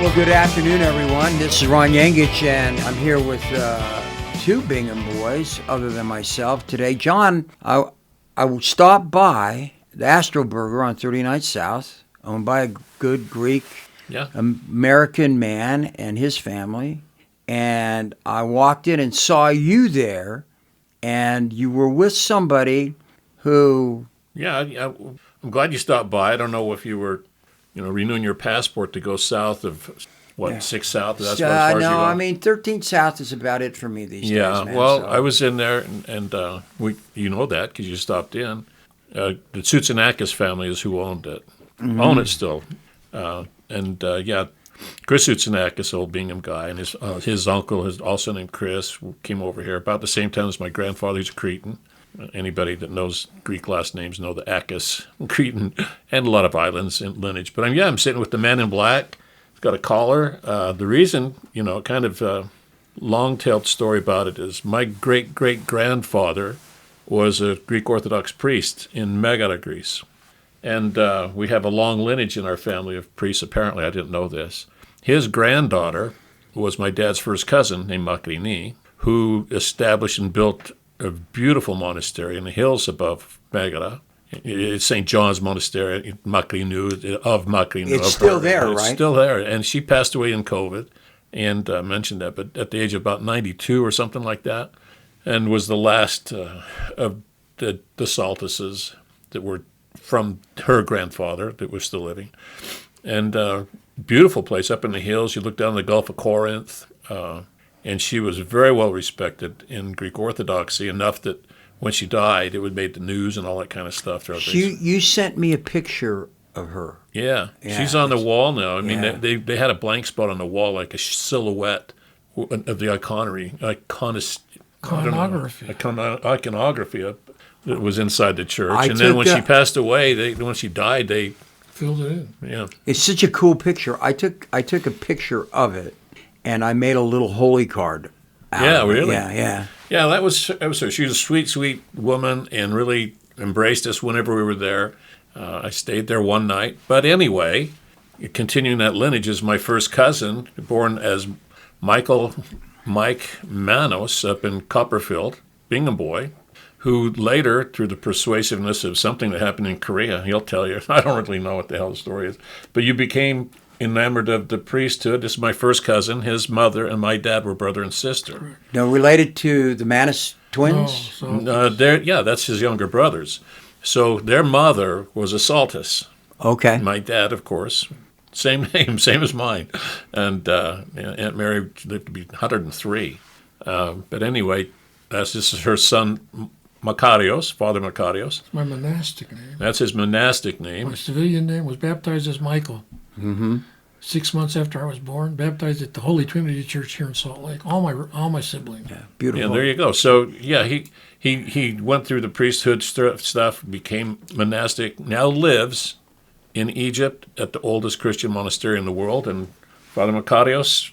Well, good afternoon, everyone. This is Ron Yengich, and I'm here with two Bingham Boys, other than myself today. John, I stopped by the Astro Burger on 39th South, owned by a good Greek American man and his family, and I walked in and saw you there, and you were with somebody who... Yeah, I'm glad you stopped by. I don't know if you were... renewing your passport to go south of, 6 South? That's as far as you go? I mean, 13 South is about it for me these days, man. Well, I was in there, and you know that because you stopped in. The Tsutsanakis family is who owned it. Mm-hmm. Own it still. Chris Tsutsanakis, old Bingham guy, and his uncle, also named Chris, came over here about the same time as my grandfather. He's a Cretan. Anybody that knows Greek last names know the Akis, Cretan, and a lot of islands in lineage. But I'm sitting with the man in black. He's got a collar. The reason, kind of long-tailed story about it is my great-great-grandfather was a Greek Orthodox priest in Megara, Greece. And we have a long lineage in our family of priests, apparently. I didn't know this. His granddaughter was my dad's first cousin named Makarios, who established and built a beautiful monastery in the hills above Megara. It's St. John's Monastery, Makarios. It's still there, right? It's still there. And she passed away in COVID, and mentioned that, but at the age of about 92 or something like that, and was the last of the Saltases that were from her grandfather that was still living. And beautiful place up in the hills. You look down the Gulf of Corinth, and she was very well respected in Greek Orthodoxy, enough that when she died, it would make the news and all that kind of stuff. You sent me a picture of her. Yeah, she's on the wall now. I mean, they had a blank spot on the wall, like a silhouette of the iconography that was inside the church. And then when she passed away, when she died, they filled it in. Yeah, it's such a cool picture. I took a picture of it, and I made a little holy card out of it. Really? Yeah. Yeah, that was her. She was a sweet, sweet woman and really embraced us whenever we were there. I stayed there one night. But anyway, continuing that lineage is my first cousin, born as Mike Manos up in Copperfield, Bingham boy, who later, through the persuasiveness of something that happened in Korea, he'll tell you, I don't really know what the hell the story is, but you became enamored of the priesthood. This is my first cousin. His mother and my dad were brother and sister. Now, related to the Manos twins? That's his younger brothers. So their mother was a Saltas. Okay. My dad, of course, same name, same as mine. And Aunt Mary lived to be 103. But anywthis is her son, Makarios, Father Makarios. That's my monastic name. That's his monastic name. My civilian name was baptized as Michael. Mm-hmm. 6 months after I was born, baptized at the Holy Trinity Church here in Salt Lake. All my siblings. Yeah, beautiful. Yeah, there you go. So he went through the priesthood stuff, became monastic. Now lives in Egypt at the oldest Christian monastery in the world. And Father Makarios,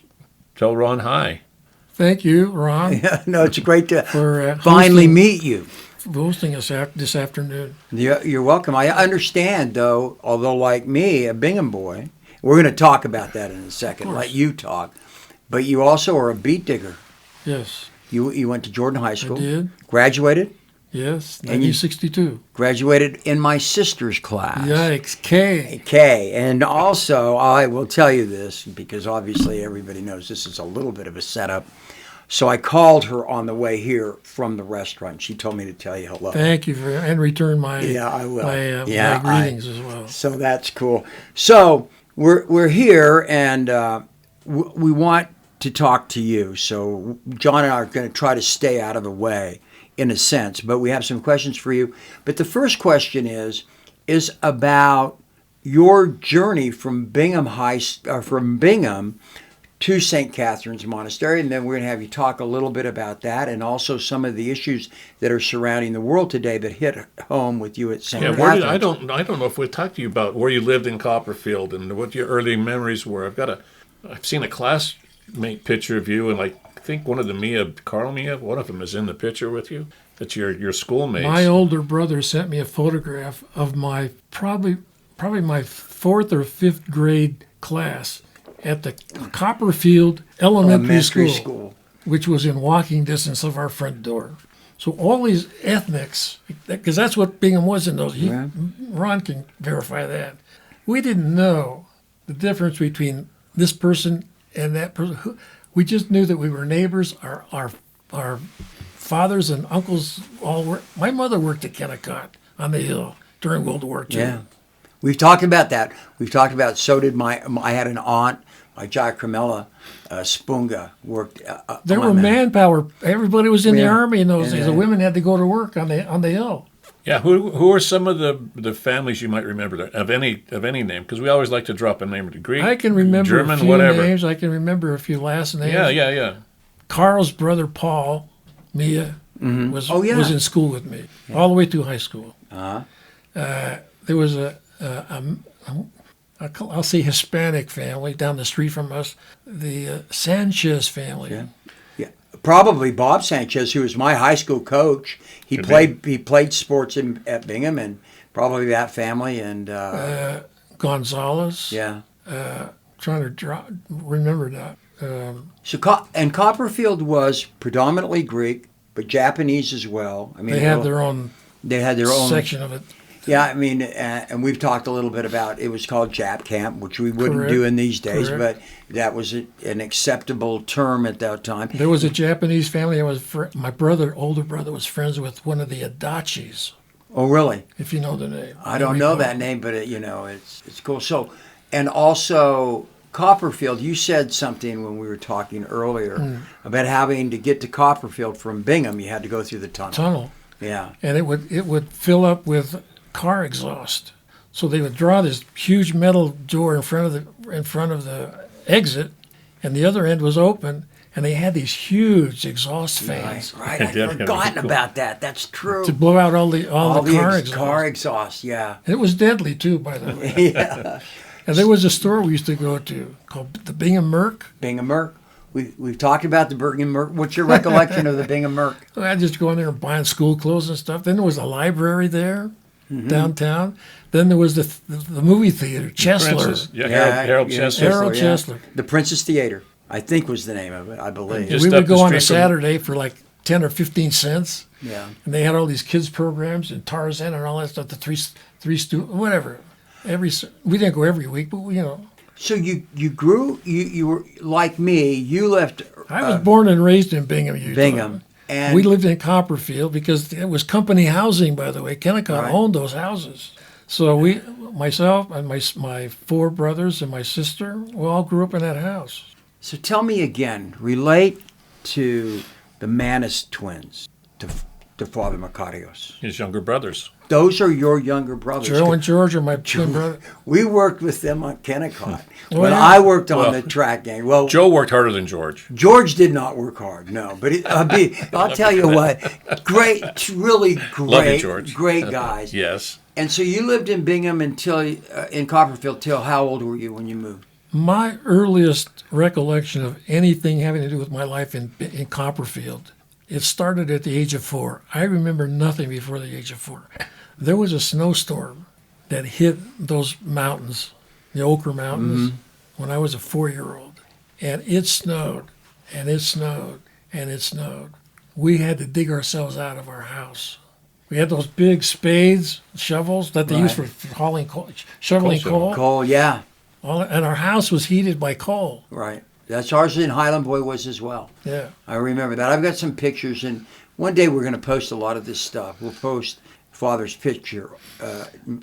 tell Ron hi. Thank you, Ron. Yeah, no, it's great to for finally meet you. Hosting us this afternoon. You're welcome. I understand, though, although like me, a Bingham boy, we're going to talk about that in a second, let you talk, but you also are a beat digger. Yes. You went to Jordan High School. I did. Graduated? Yes, 1962. Graduated in my sister's class. Yikes, K. And also, I will tell you this, because obviously everybody knows this is a little bit of a setup. So I called her on the way here from the restaurant. She told me to tell you hello. Thank you and return my I will. my greetings as well. So that's cool. So we're here and we want to talk to you. So John and I are going to try to stay out of the way in a sense, but we have some questions for you. But the first question is about your journey from Bingham to St. Catherine's Monastery, and then we're going to have you talk a little bit about that and also some of the issues that are surrounding the world today that hit home with you at St. Catherine's. I don't know if we talked to you about where you lived in Copperfield and what your early memories were. I've seen a classmate picture of you, and I think one of the Carl Mia, one of them is in the picture with you. That's your schoolmates. My older brother sent me a photograph of my probably my 4th or 5th grade class. at the Copperfield Elementary Elementary School, school. which was in walking distance of our front door. So all these ethnics, because that's what Bingham was in those. Yeah. Ron can verify that. We didn't know the difference between this person and that person. We just knew that we were neighbors. Our fathers and uncles all were. My mother worked at Kennecott on the hill during World War II. Yeah. We've talked about that. We've talked about, so did I had an aunt, my Jack Cremella, Spunga, worked. There were manpower. Everybody was in the Yeah. army in those days. Yeah. The women had to go to work on the hill. Yeah, who are some of the families you might remember there, of any name? Because we always like to drop a name of the Greek, I can remember German, a few whatever. names. I can remember a few last names. Yeah. Carl's brother Paul, Mia, was in school with me all the way through high school. There was I'll say Hispanic family down the street from us, the Sanchez family. Yeah. Probably Bob Sanchez, who was my high school coach. He played sports at Bingham, and probably that family. And Gonzalez. yeah. Trying to remember that. So Copperfield was predominantly Greek, but Japanese as well. I mean, They had their own section of it. Yeah, I mean, and we've talked a little bit about, it was called Jap Camp, which we wouldn't do in these days, Correct. but that was an acceptable term at that time. There was a Japanese family. My older brother was friends with one of the Adachis, Oh, really? if you know the name. I don't know that name, but it's cool. So, and also Copperfield, you said something when we were talking earlier about having to get to Copperfield from Bingham. You had to go through the tunnel. Yeah. And it would fill up with car exhaust. So they would draw this huge metal door in front of the exit, and the other end was open, and they had these huge exhaust fans Right. I'd forgotten about that. That's true. to blow out all the car exhaust. Yeah. And it was deadly too, by the way. Yeah. And there was a store we used to go to called the Bingham Merc. Bingham Merc. We've talked about the Bingham Merc. What's your recollection of the Bingham Merc? I'd just go in there and buying school clothes and stuff. Then there was a library there downtown. Then there was the movie theater, Chesler. Princess. Yeah, Harold Chesler. Harold Chesler. The Princess Theater, I think, was the name of it, I believe. Just We up would the go on a street from- Saturday for like 10 or 15 cents. Yeah. And they had all these kids programs and Tarzan and all that stuff, the three whatever. We didn't go every week, but So you grew, you were like me, you left I was born and raised in Bingham, Utah. Bingham. And We lived in Copperfield because it was company housing, by the way. Kennecott Right. owned those houses. So myself and my four brothers and my sister, we all grew up in that house. So tell me again, relate to the Manis twins, to Father Makarios. His younger brothers. Those are your younger brothers. Joe and George are my twin brothers. We worked with them on Kennecott. Oh, when yeah. I worked on the track gang. Well, Joe worked harder than George. George did not work hard, no. But I'll tell you what, really Love you, George. great guys. Yes. And so you lived in Bingham in Copperfield till how old were you when you moved? My earliest recollection of anything having to do with my life in Copperfield, it started at the age of 4. I remember nothing before the age of 4. There was a snowstorm that hit those mountains, the Ochre Mountains, when I was a 4-year-old. And it snowed, and it snowed, and it snowed. We had to dig ourselves out of our house. We had those big spades, shovels that they use for hauling coal, shoveling coal. Coal, yeah. And our house was heated by coal. Right. That's ours in Highland Boy was as well. Yeah. I remember that. I've got some pictures, and one day we're going to post a lot of this stuff. We'll post Father's picture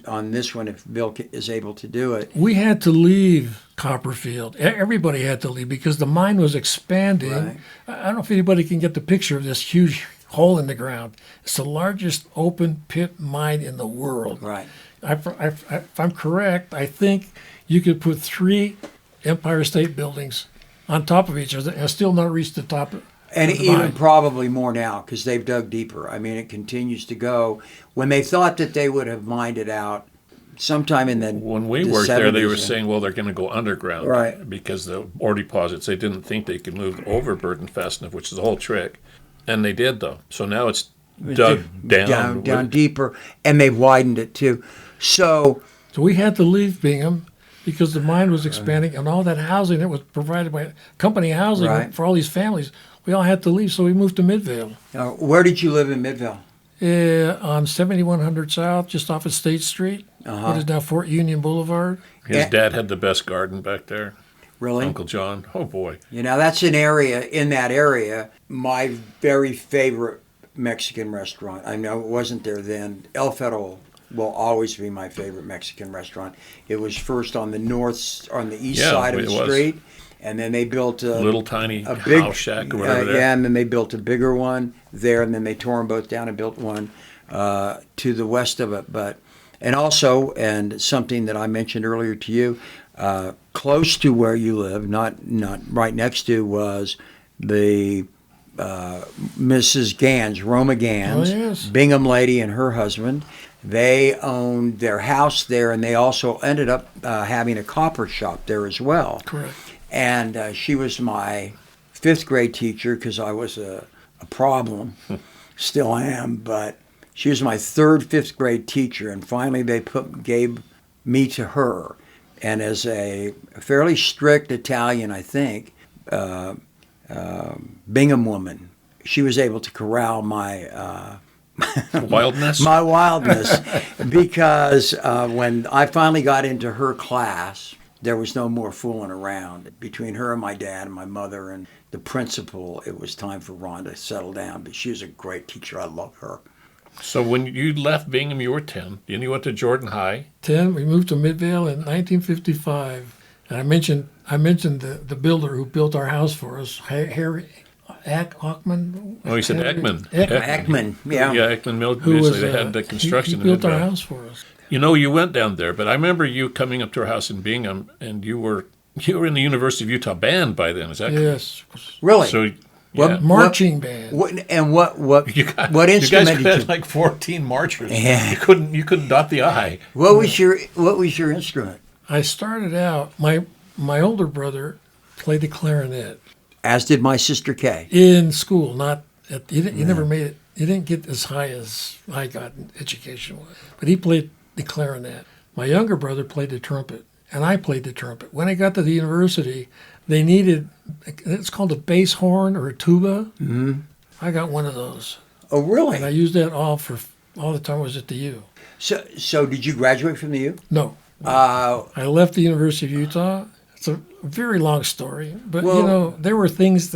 on this one if Bill is able to do it. We had to leave Copperfield. Everybody had to leave because the mine was expanding. Right. I don't know if anybody can get the picture of this huge hole in the ground. It's the largest open pit mine in the world. Right. If I'm correct, I think you could put 3 Empire State Buildings on top of each other and still not reach the top. And of the even mine. probably more now because they've dug deeper. I mean, it continues to go. When they thought that they would have mined it out sometime in the When we the worked there, they 70s, were saying, well, they're going to go underground. Right. Because the ore deposits, they didn't think they could move overburden fast enough, which is the whole trick. And they did, though. So now it's dug down. deeper, and they've widened it too. So we had to leave Bingham because the mine was expanding and all that housing that was provided by company housing Right. for all these families, we all had to leave, so we moved to Midvale. Where did you live in Midvale? On 7100 South, just off of State Street, what is now Fort Union Boulevard. His dad had the best garden back there. Really? Uncle John. Oh, boy. You know, that's an area, in that area, my very favorite Mexican restaurant. I know it wasn't there then. El Federal will always be my favorite Mexican restaurant. It was first on the east side of it the was. street, and then they built a Little tiny big house shack or whatever there. yeah, and then they built a bigger one there, and then they tore them both down and built one to the west of it. And also, and something that I mentioned earlier to you, close to where you live, not right next to, was the Mrs. Gans, Roma Gans, Oh, yes. Bingham lady and her husband. They owned their house there, and they also ended up having a copper shop there as well. Correct. And she was my fifth grade teacher because I was a problem, still am, but she was my fifth grade teacher, and finally they gave me to her. And as a fairly strict Italian, I think, Bingham woman, she was able to corral my Wildness? my wildness, because when I finally got into her class, there was no more fooling around. Between her and my dad and my mother and the principal, it was time for Ron to settle down. But she was a great teacher. I love her. So when you left Bingham, you were 10. Then you went to Jordan High. 10, we moved to Midvale in 1955. And I mentioned the builder who built our house for us, Harry Ackman. Oh, you said Ekman. Ekman, yeah. Yeah, Ekman Milk. Who was, They had the construction he built in our Midvale. house for us. You know, you went down there, but I remember you coming up to our house in Bingham, and you were in the University of Utah band by then. Is that Yes. Really? So, What- yeah. Marching band. What You guys instrument had did you? like 14 marchers. Yeah. You couldn't dot the I. What was your instrument? I started out, my older brother played the clarinet As did my sister Kay. in school, not at, he never made it, he didn't get as high as I got in education wise, but he played the clarinet. My younger brother played the trumpet, and I played the trumpet. When I got to the university, they needed, it's called a bass horn or a tuba. Mm-hmm. I got one of those, Oh, and I really? used that all the time I was at the U. So did you graduate from the U? No, I left the University of Utah. It's a very long story, but Well- there were things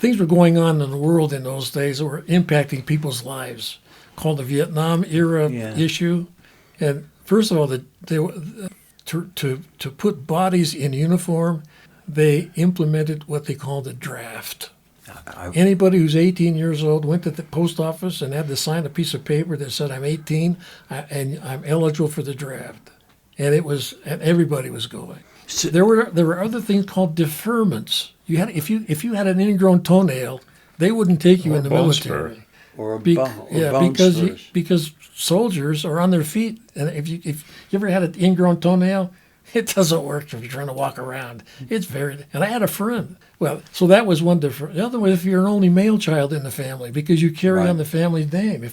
were going on in the world in those days that were impacting people's lives, called the Vietnam era issue. And first of all, to put bodies in uniform, they implemented what they called a draft. Anybody who's 18 years old went to the post office and had to sign a piece of paper that said, "I'm 18 and I'm eligible for the draft," and everybody was going. So- There were other things called deferments. You had if you had an ingrown toenail, they wouldn't take you Or in the bone military. spur. Or Yeah, because soldiers are on their feet, and if you ever had an ingrown toenail, it doesn't work if you're trying to walk around. It's and I had a friend. Well, so that was one difference. The other was if you're an only male child in the family because you carry Right. on the family name.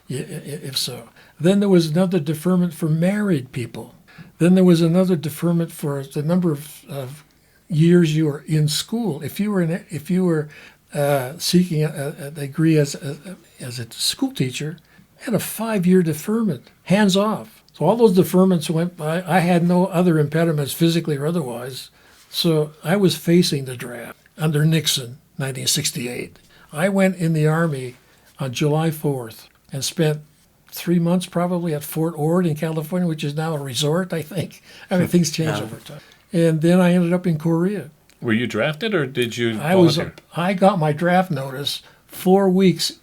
If so, then there was another deferment for married people. Then there was another deferment for the number of years you were in school. If you were seeking a degree as a school teacher, had a 5-year deferment, hands off. So all those deferments went by. I had no other impediments physically or otherwise. So I was facing the draft under Nixon, 1968. I went in the Army on July 4th and spent 3 months probably at Fort Ord in California, which is now a resort, I think. I mean, things change over time. And then I ended up in Korea. Were you drafted or did you volunteer? I got my draft notice 4 weeks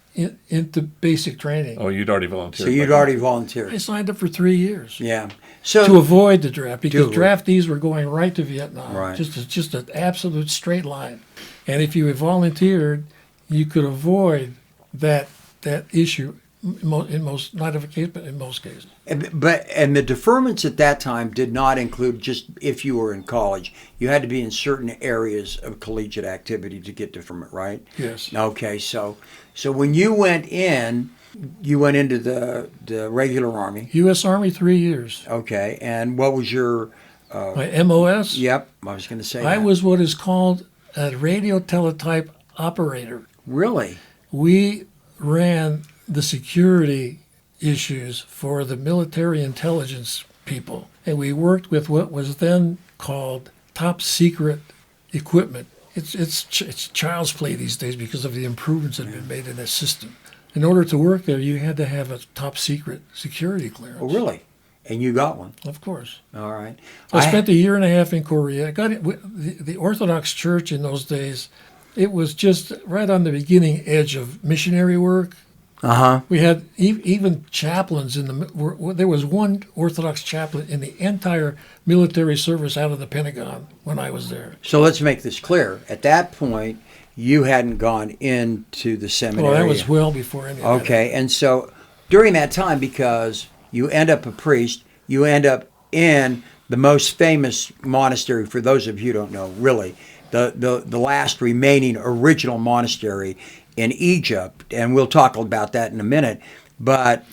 into basic training. Oh, you'd already volunteered. So you'd by already I volunteered. signed up for 3 years Yeah. So to avoid the draft because avoid. draftees were going right to Vietnam. Right. Just an absolute straight line. And if you had volunteered, you could avoid that issue in most, not every case, but in most cases. And the deferments at that time did not include just if you were in college. You had to be in certain areas of collegiate activity to get deferment, right? Yes. Okay, so when you went into the regular Army. U.S. Army, 3 years. Okay, and what was your My MOS? Yep, I was going to say I that. was what is called a radio teletype operator. Really? We ran the security issues for the military intelligence people, and we worked with what was then called top secret equipment. It's child's play these days because of the improvements that have been made in that system. In order to work there, you had to have a top secret security clearance. Oh, really? And you got one? Of course. All right. I spent a year and a half in Korea. I got it. The Orthodox Church in those days, it was just right on the beginning edge of missionary work. Uh-huh. We had even chaplains there was one Orthodox chaplain in the entire military service out of the Pentagon when I was there. So let's make this clear. At that point, you hadn't gone into the seminary. Well, that was well before any of that. Okay, and so during that time, because you end up a priest, you end up in the most famous monastery, for those of you who don't know, really, the last remaining original monastery in Egypt, and we'll talk about that in a minute. But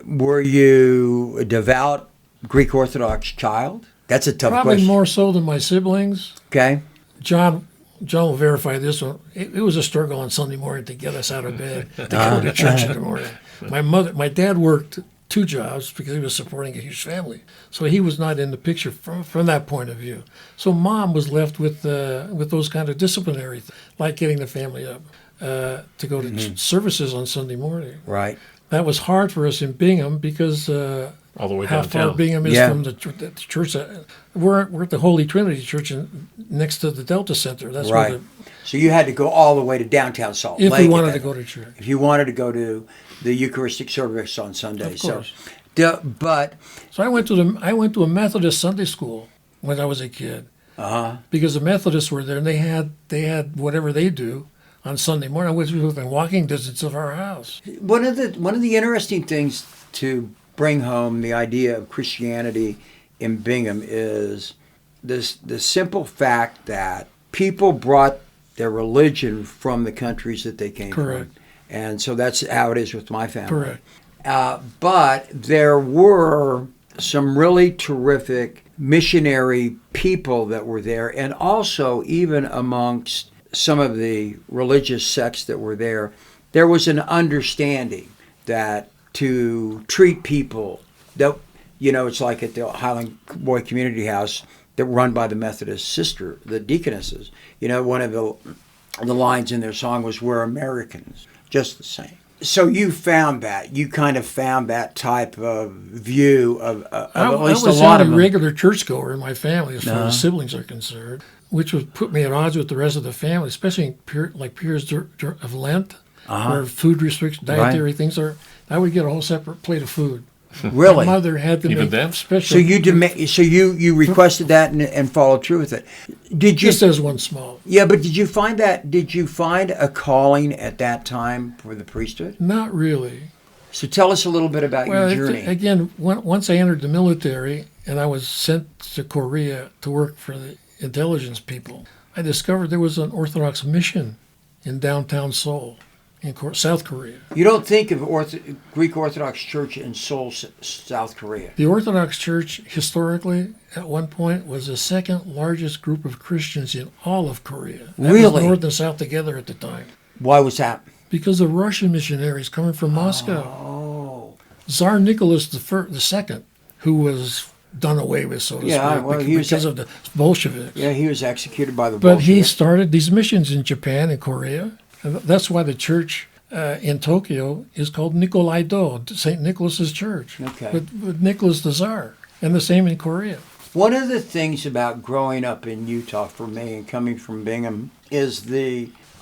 were you a devout Greek Orthodox child? That's a tough Probably question. more so than my siblings. Okay. John will verify this one. It was a struggle on Sunday morning to get us out of bed to go to church in the morning. My dad worked 2 jobs because he was supporting a huge family, so he was not in the picture from that point of view. So Mom was left with those kind of disciplinary things, like getting the family up to go to services on Sunday morning. Right. That was hard for us in Bingham because All the way how downtown. far Bingham is Yeah. from the church. We're at the Holy Trinity Church next to the Delta Center. That's Right. where So you had to go all the way to downtown Salt if Lake. we at wanted that to go point. to church. If you wanted to go to the Eucharistic service on Sunday. Of course. But So I went to a Methodist Sunday school when I was a kid because the Methodists were there and they had whatever they do on Sunday morning, which was within walking distance of our house. one of the interesting things to bring home the idea of Christianity in Bingham is the simple fact that people brought their religion from the countries that they came Correct. from. And so that's how it is with my family. Correct. But there were some really terrific missionary people that were there, and also even amongst some of the religious sects that were there, there was an understanding that to treat people, that, you know, it's like at the Highland Boy Community House that run by the Methodist sister, the deaconesses. You know, one of the lines in their song was, "We're Americans, just the same." So you found that. You kind of found that type of view of at least I was a lot not of a them. regular churchgoer in my family as far as siblings are concerned, which would put me at odds with the rest of the family, especially in periods of Lent, where food restrictions, dietary things are. I would get a whole separate plate of food. Really? My mother had to Even make then? special. So you requested that and followed through with it. Did you? just as one small. Yeah, but did you find that? Did you find a calling at that time for the priesthood? Not really. So tell us a little bit about Well, your journey. again, once I entered the military and I was sent to Korea to work for the intelligence people, I discovered there was an Orthodox mission in downtown Seoul, in South Korea. You don't think of Greek Orthodox Church in Seoul, South Korea. The Orthodox Church, historically, at one point, was the second largest group of Christians in all of Korea. That Really? was North and South together at the time. Why was that? Because of Russian missionaries coming from Moscow. Oh, Tsar Nicholas II, who was done away with, so to Yeah, speak, well, he was- because of the Bolsheviks. yeah, he was executed by the But he Bolsheviks. started these missions in Japan and Korea. And that's why the church in Tokyo is called Nikolai-do, St. Nicholas's Church, Okay. with Nicholas the Tsar. And the same in Korea. One of the things about growing up in Utah for me and coming from Bingham is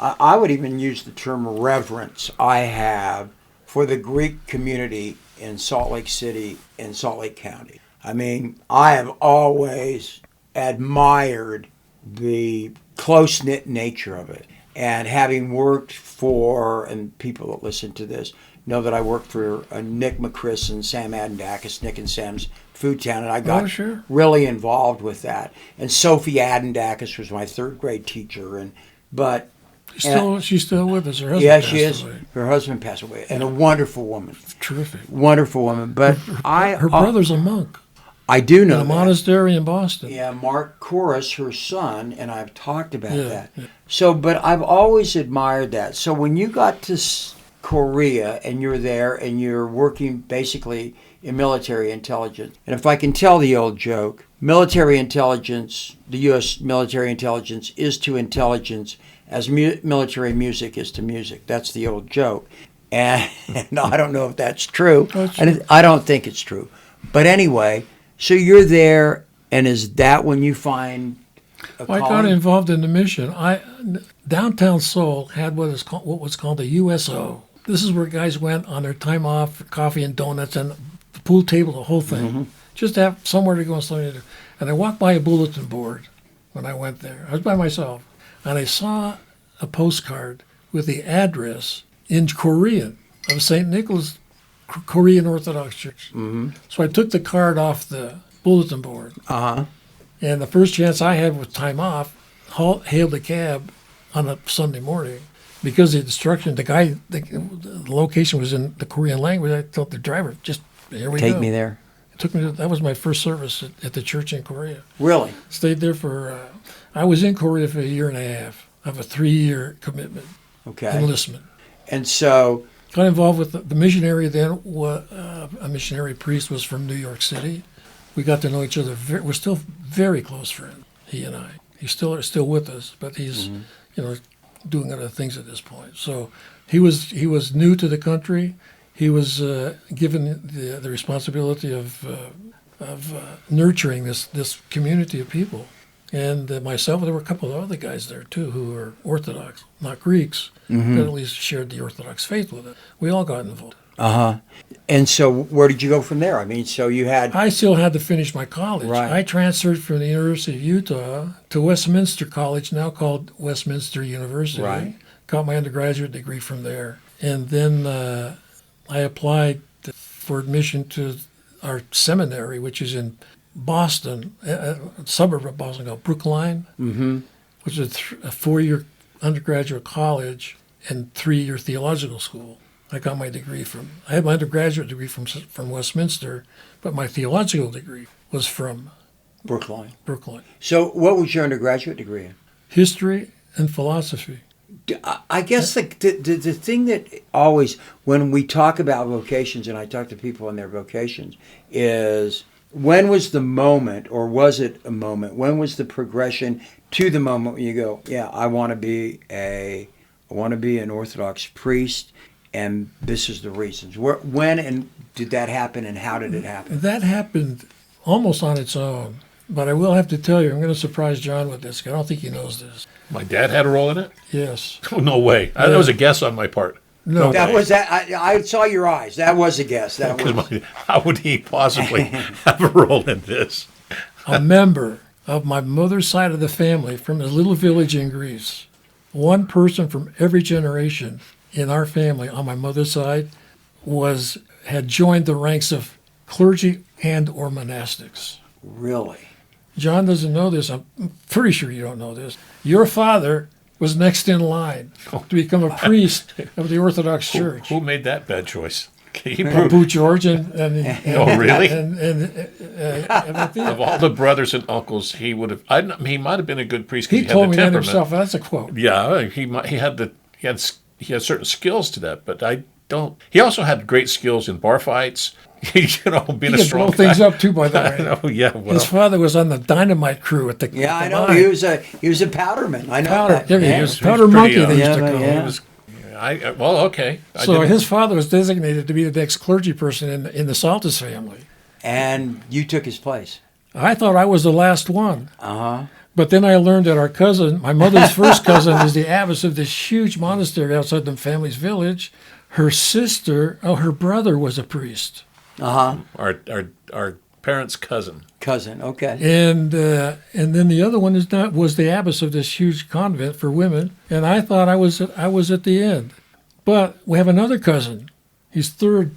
I would even use the term reverence I have for the Greek community in Salt Lake City and Salt Lake County. I mean, I have always admired the close-knit nature of it. And having worked for, and people that listen to this know that I worked for Nick McChris and Sam Adendakis, Nick and Sam's Food Town, and I got sure. really involved with that. And Sophie Adendakis was my third grade teacher, She's still with us. Her husband yeah, passed she is. away. Her husband passed away, and a wonderful woman, Terrific. wonderful woman. But Her brother's a monk. I do know in a monastery in Boston. Yeah, Mark Chorus, her son, and I've talked about that. Yeah. So, but I've always admired that. So when you got to Korea and you're there and you're working basically in military intelligence, and if I can tell the old joke, military intelligence, the U.S. military intelligence is to intelligence as military music is to music. That's the old joke. And I don't know if that's true. I don't think it's true. But anyway, so you're there, and is that when you find a I got involved in the mission. Downtown Seoul had what was called a USO. This is where guys went on their time off for coffee and donuts and the pool table, the whole thing. Just to have somewhere to go and something to do. And I walked by a bulletin board when I went there. I was by myself. And I saw a postcard with the address in Korean of St. Nicholas Korean Orthodox Church. So I took the card off the bulletin board. And the first chance I had with time off, hailed a cab on a Sunday morning. Because the instruction, the location was in the Korean language, I told the driver, just, here we go. Take me there. That was my first service at the church in Korea. Really? Stayed there I was in Korea for 1.5 years of a 3-year commitment. Okay. Enlistment. And so... Got involved with the missionary then, a missionary priest was from New York City. We got to know each other. We're still very close friends, he and I. He's still with us, but he's, doing other things at this point. So he was new to the country. He was given the responsibility of nurturing this community of people. And myself, there were a couple of other guys there too who were Orthodox, not Greeks, but at least shared the Orthodox faith with it. We all got involved. And so where did you go from there? I mean, so you had... I still had to finish my college. Right. I transferred from the University of Utah to Westminster College, now called Westminster University. Right. Got my undergraduate degree from there. And then I applied for admission to our seminary, which is in Boston, a suburb of Boston called Brookline, which is a 4-year undergraduate college and 3-year theological school. I got my degree I had my undergraduate degree from Westminster, but my theological degree was from Brookline. So what was your undergraduate degree in? History and philosophy. I guess the thing that always, when we talk about vocations, and I talk to people on their vocations, is when was the moment, or was it a moment? When was the progression to the moment when you go, yeah, I want to be an Orthodox priest, and this is the reasons. When and did that happen, and how did it happen? That happened almost on its own. But I will have to tell you, I'm going to surprise John with this. I don't think he knows this. My dad had a role in it? Yes. Oh, no way. That was a guess on my part. No, that was that. I saw your eyes. That was a guess. How would he possibly have a role in this? A member of my mother's side of the family from a little village in Greece. One person from every generation in our family on my mother's side had joined the ranks of clergy and or monastics. Really? John doesn't know this. I'm pretty sure you don't know this. Your father was next in line to become a priest of the Orthodox Church. Who made that bad choice? Boo George and oh, really? Of all the brothers and uncles, he would have. He might have been a good priest. He told me that himself. That's a quote. Yeah, he had certain skills to that, but I don't. He also had great skills in bar fights. Being a strong blow things up too, by the way. Oh yeah, well. His father was on the dynamite crew at the. Yeah, I know. mine. He was a powderman. I know powder. that. Yeah, he was powder monkey. They used to call him. Well, okay. So his father was designated to be the next clergy person in the Saltas family. And you took his place. I thought I was the last one. But then I learned that our cousin, my mother's first cousin, is the abbess of this huge monastery outside the family's village. Her brother was a priest. Our parents' cousin. Okay. And then the other one was the abbess of this huge convent for women. And I thought I was at the end. But we have another cousin. He's third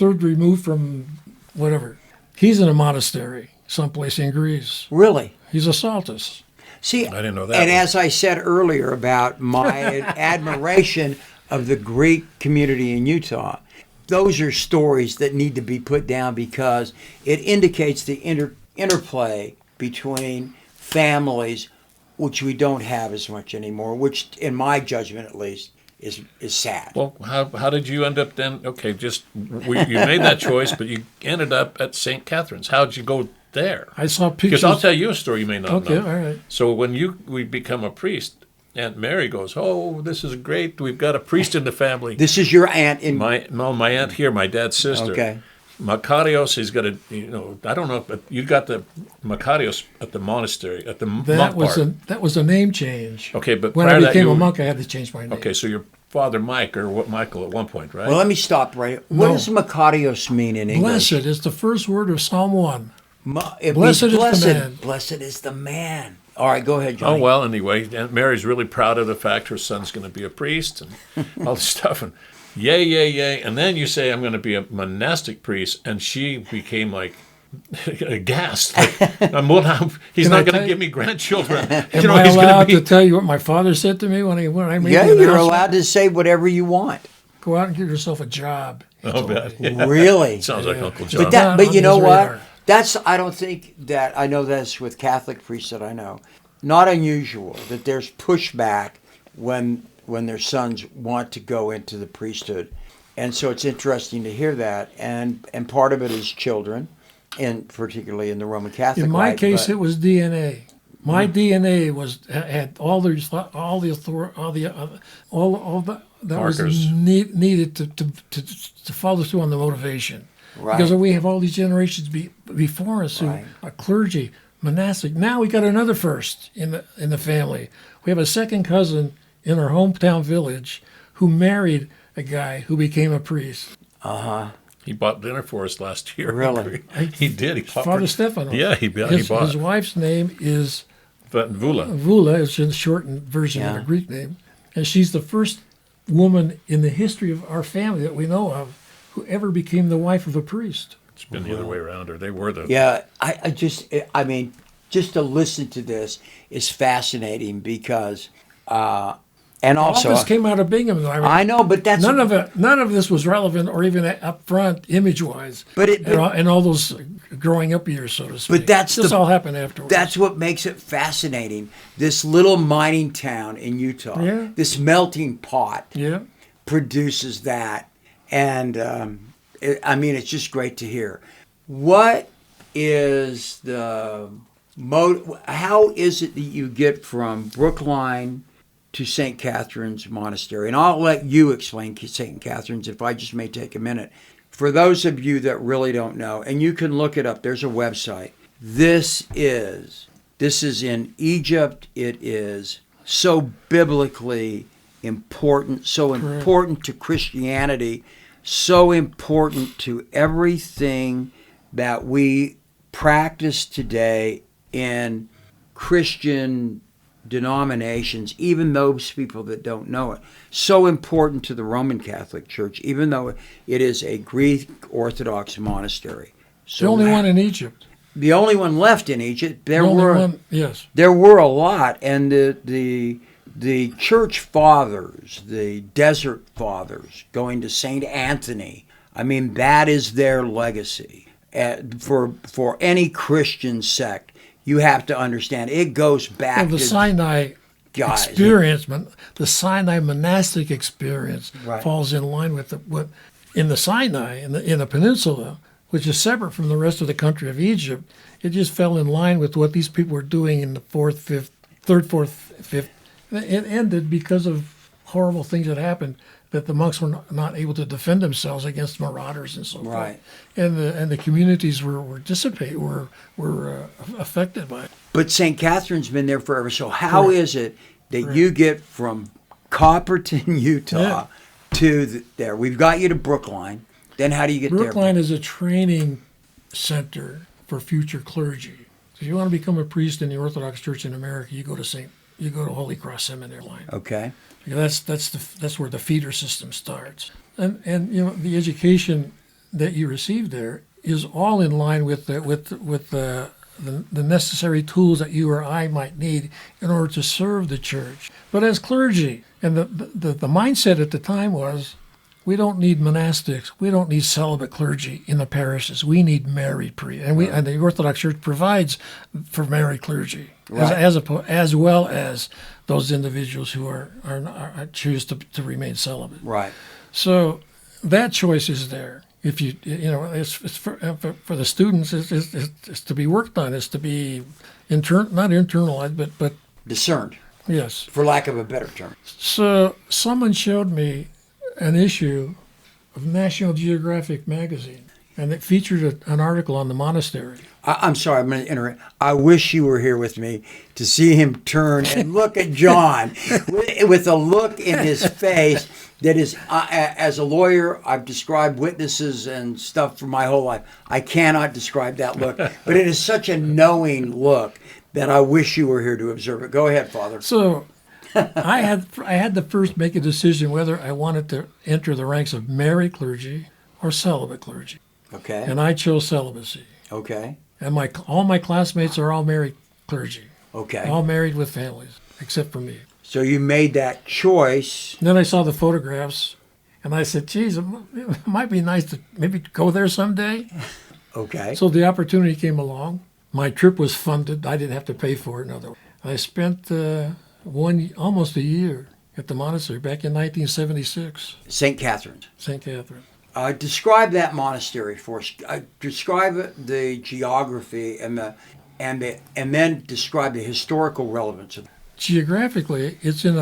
removed from whatever. He's in a monastery someplace in Greece. Really? He's a Saltas. See, I didn't know that. And as I said earlier about my admiration of the Greek community in Utah, those are stories that need to be put down because it indicates the interplay between families, which we don't have as much anymore, which, in my judgment at least, is sad. Well, how did you end up then? Okay, you made that choice, but you ended up at St. Catherine's. How did you go there? I saw pictures. Because I'll tell you a story you may not know. Okay, all right. So when we become a priest, Aunt Mary goes, "Oh, this is great. We've got a priest in the family." This is your aunt in my aunt here, my dad's sister. Okay. Makarios, he's got I don't know, but you got the Makarios at the monastery, at the monk part. That was a name change. Okay, but when I became a monk, I had to change my name. Okay, so you're Father Mike, or what Michael at one point, right? Well, let me stop right. What does Makarios mean in English? Blessed is the first word of Psalm 1. Blessed is the man. Blessed is the man. All right, go ahead, Johnny. Oh, well, anyway, Aunt Mary's really proud of the fact her son's going to be a priest and all this stuff. And yay, yay, yay. And then you say, I'm going to be a monastic priest. And she became like aghast. Like, he's not going to give me grandchildren. Am I allowed to tell you what my father said to me when I made the announcement? You're allowed to say whatever you want. Go out and get yourself a job. Oh, bad. Yeah. Really? Sounds like Uncle John. But you know what? I don't think that, I know that's with Catholic priests that I know, not unusual that there's pushback when their sons want to go into the priesthood. And so it's interesting to hear that. And part of it is children, and particularly in the Roman Catholic. In my case, it was DNA. My DNA had all that was needed to follow through on the motivation. Right. Because we have all these generations before us who are clergy, monastic. Now we got another first in the family. We have a second cousin in our hometown village who married a guy who became a priest. He bought dinner for us last year. Really? He did. He Father Stefano. Yeah, he bought. His wife's name is Vula. Vula is a shortened version of a Greek name. And she's the first woman in the history of our family that we know of who ever became the wife of a priest. It's been the other way around, or they were the... Yeah, I mean, just to listen to this is fascinating because, and also... All this came out of Bingham, though. I know, but that's... None of this was relevant or even up front, image-wise, and all those growing up years, so to speak. But this all happened afterwards. That's what makes it fascinating. This little mining town in Utah, this melting pot produces that. And, it's just great to hear. What is how is it that you get from Brookline to St. Catherine's Monastery? And I'll let you explain St. Catherine's if I just may take a minute. For those of you that really don't know, and you can look it up, there's a website. This is in Egypt. It is so biblically important, so important to Christianity, so important to everything that we practice today in Christian denominations, even those people that don't know it. So important to the Roman Catholic Church, even though it is a Greek Orthodox monastery. So the only one in Egypt. The only one left in Egypt. There were a lot, and the church fathers, the desert fathers, going to St. Anthony, I mean, that is their legacy. For any Christian sect, you have to understand, it goes back to... the Sinai experience, the Sinai monastic experience falls in line with what in the Sinai, in the peninsula, which is separate from the rest of the country of Egypt. It just fell in line with what these people were doing in the third, fourth, fifth. It ended because of horrible things that happened, that the monks were not able to defend themselves against marauders and so forth. And the communities were affected by it. But St. Catherine's been there forever. So how is it that you get from Copperton, Utah, to there? We've got you to Brookline. Then how do you get there? Brookline is a training center for future clergy. So if you want to become a priest in the Orthodox Church in America, you go to Holy Cross Seminary line. Okay. That's where the feeder system starts. And the education that you receive there is all in line with the necessary tools that you or I might need in order to serve the church. But as clergy, and the mindset at the time was, We don't need monastics. We don't need celibate clergy in the parishes. We need married priests, and the Orthodox Church provides for married clergy, Right. as well as those individuals who are choose to remain celibate. Right. So that choice is there. If it's for the students. It's to be worked on. It's to be not internalized, but Discerned, yes. for lack of a better term. So someone showed me an issue of National Geographic magazine, and it featured an article on the monastery. I'm sorry, I'm going to interrupt. I wish you were here with me to see him turn and look at John with a look in his face that is, as a lawyer, I've described witnesses and stuff for my whole life. I cannot describe that look, but it is such a knowing look that I wish you were here to observe it. Go ahead, Father. So I had to first make a decision whether I wanted to enter the ranks of married clergy or celibate clergy, Okay. and I chose celibacy. Okay. And all my classmates are all married clergy, Okay. all married with families, except for me. So you made that choice. And then I saw the photographs, and I said, geez, it might be nice to maybe go there someday. Okay. So the opportunity came along. My trip was funded. I didn't have to pay for it. In other words, I spent almost a year at the monastery back in 1976, St. Catherine's. St. Catherine. Describe that monastery for us. Describe the geography and then describe the historical relevance of it. Geographically, it's in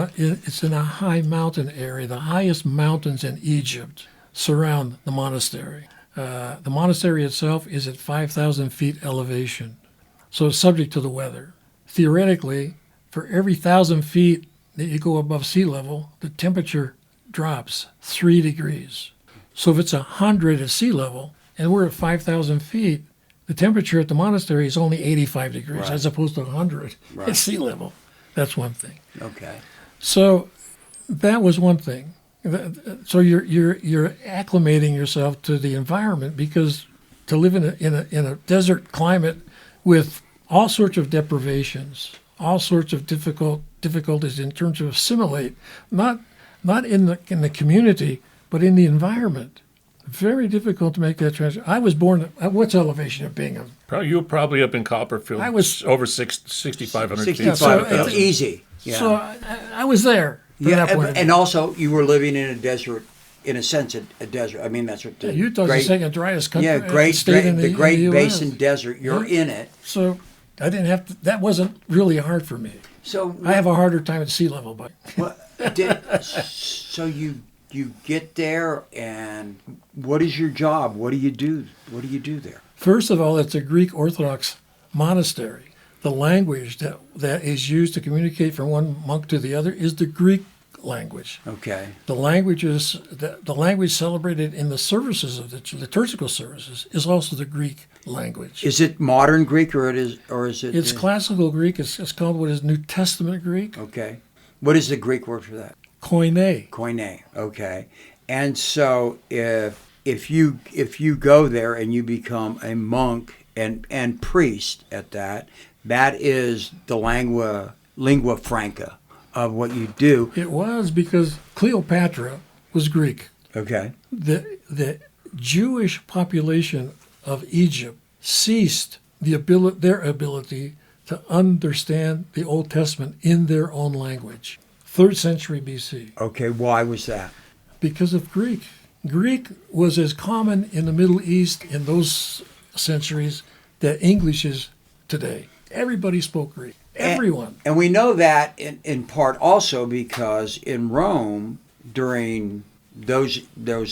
a high mountain area. The highest mountains in Egypt surround the monastery. The monastery itself is at 5,000 feet elevation, so it's subject to the weather. Theoretically, for every 1,000 feet that you go above sea level, the temperature drops 3 degrees. So if it's 100 at sea level and we're at 5,000 feet, the temperature at the monastery is only 85 degrees Right. as opposed to 100 Right. at sea level. That's one thing. Okay. So that was one thing. So you're acclimating yourself to the environment, because to live in a desert climate with all sorts of deprivations, all sorts of difficulties in terms of assimilate, not in the community, but in the environment. Very difficult to make that transition. I was born at what's elevation of Bingham? You were probably up in Copperfield. I was over 6,500 feet. 65. So It's easy. Yeah. So I was there. From that point of view. And also you were living in a desert, in a sense, a desert. I mean, that's what the Utah's the second driest country. Yeah, great, state in the Great in the US. Basin Desert. You're in it. So I didn't have to. That wasn't really hard for me. So I have a harder time at sea level, but so you get there, and what is your job? What do you do? What do you do there? first of all, it's a Greek Orthodox monastery. The language that is used to communicate from one monk to the other is the Greek language. Okay. The language celebrated in the services of the liturgical services is also the Greek language. Is it modern Greek or is it? It's classical Greek. It's called what is New Testament Greek. Okay. What is the Greek word for that? Koine. Koine. Okay. And so if you go there and you become a monk and priest at that is the lingua franca of what you do. It was because Cleopatra was Greek. Okay. The Jewish population of Egypt ceased their ability to understand the Old Testament in their own language. 3rd century BC. Okay, why was that? Because of Greek. Greek was as common in the Middle East in those centuries that English is today. Everybody spoke Greek. Everyone. And we know that in part also because in Rome during those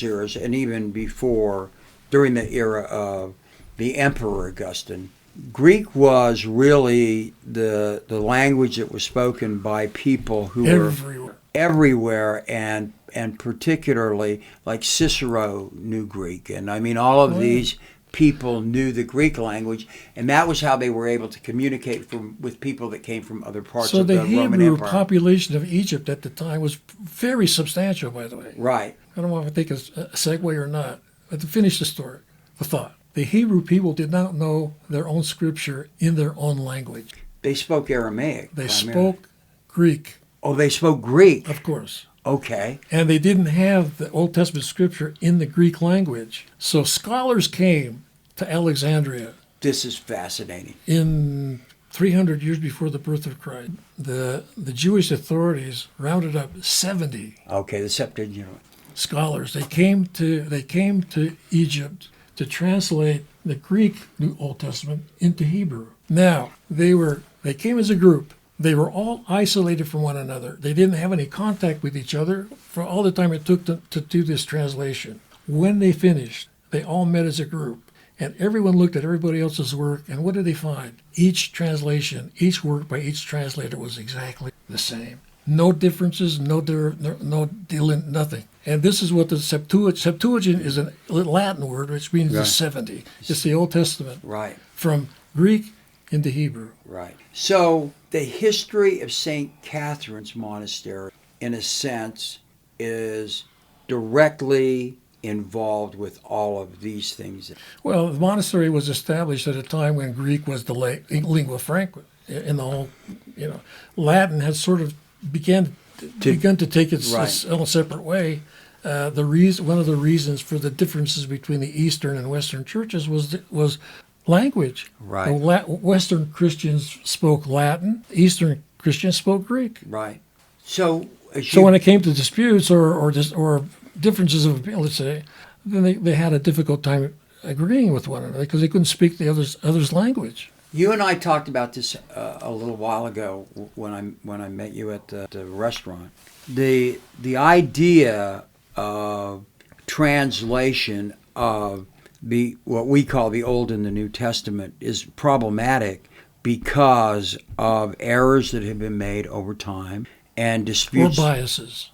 eras and even before, during the era of the Emperor Augustine, Greek was really the language that was spoken by people who were everywhere and particularly like Cicero knew Greek. And I mean all of these people knew the Greek language, and that was how they were able to communicate with people that came from other parts of the Roman Empire. So the Hebrew population of Egypt at the time was very substantial, by the way. Right. I don't know if I think it's a segue or not, but to finish the story, the thought. The Hebrew people did not know their own scripture in their own language. They spoke Aramaic. They primarily. spoke Greek. Oh, they spoke Greek. Of course. Okay. And they didn't have the Old Testament scripture in the Greek language. So scholars came to Alexandria. This is fascinating. In 300 years before the birth of Christ. The Jewish authorities rounded up 70 Okay, the Septuagint. scholars. They came to Egypt to translate the Greek New Old Testament into Hebrew. Now, they came as a group. They were all isolated from one another. They didn't have any contact with each other for all the time it took to do this translation. When they finished, they all met as a group. And everyone looked at everybody else's work, and what did they find? Each translation, each work by each translator was exactly the same. No differences, no dealing, nothing. And this is what the Septuagint is a Latin word, which means the 70. It's the Old Testament. Right. From Greek into Hebrew. Right. So the history of St. Catherine's Monastery, in a sense, is directly involved with all of these things. Well, the monastery was established at a time when Greek was the lingua franca in the whole, Latin had sort of begun to take its own separate way. One of the reasons for the differences between the Eastern and Western churches was language. Right. Western Christians spoke Latin. Eastern Christians spoke Greek. Right. So when it came to disputes or differences of opinion, let's say, then they had a difficult time agreeing with one another because they couldn't speak the other's language. You and I talked about this a little while ago when I met you at the restaurant. The idea of translation of what we call the Old and the New Testament is problematic because of errors that have been made over time and disputes.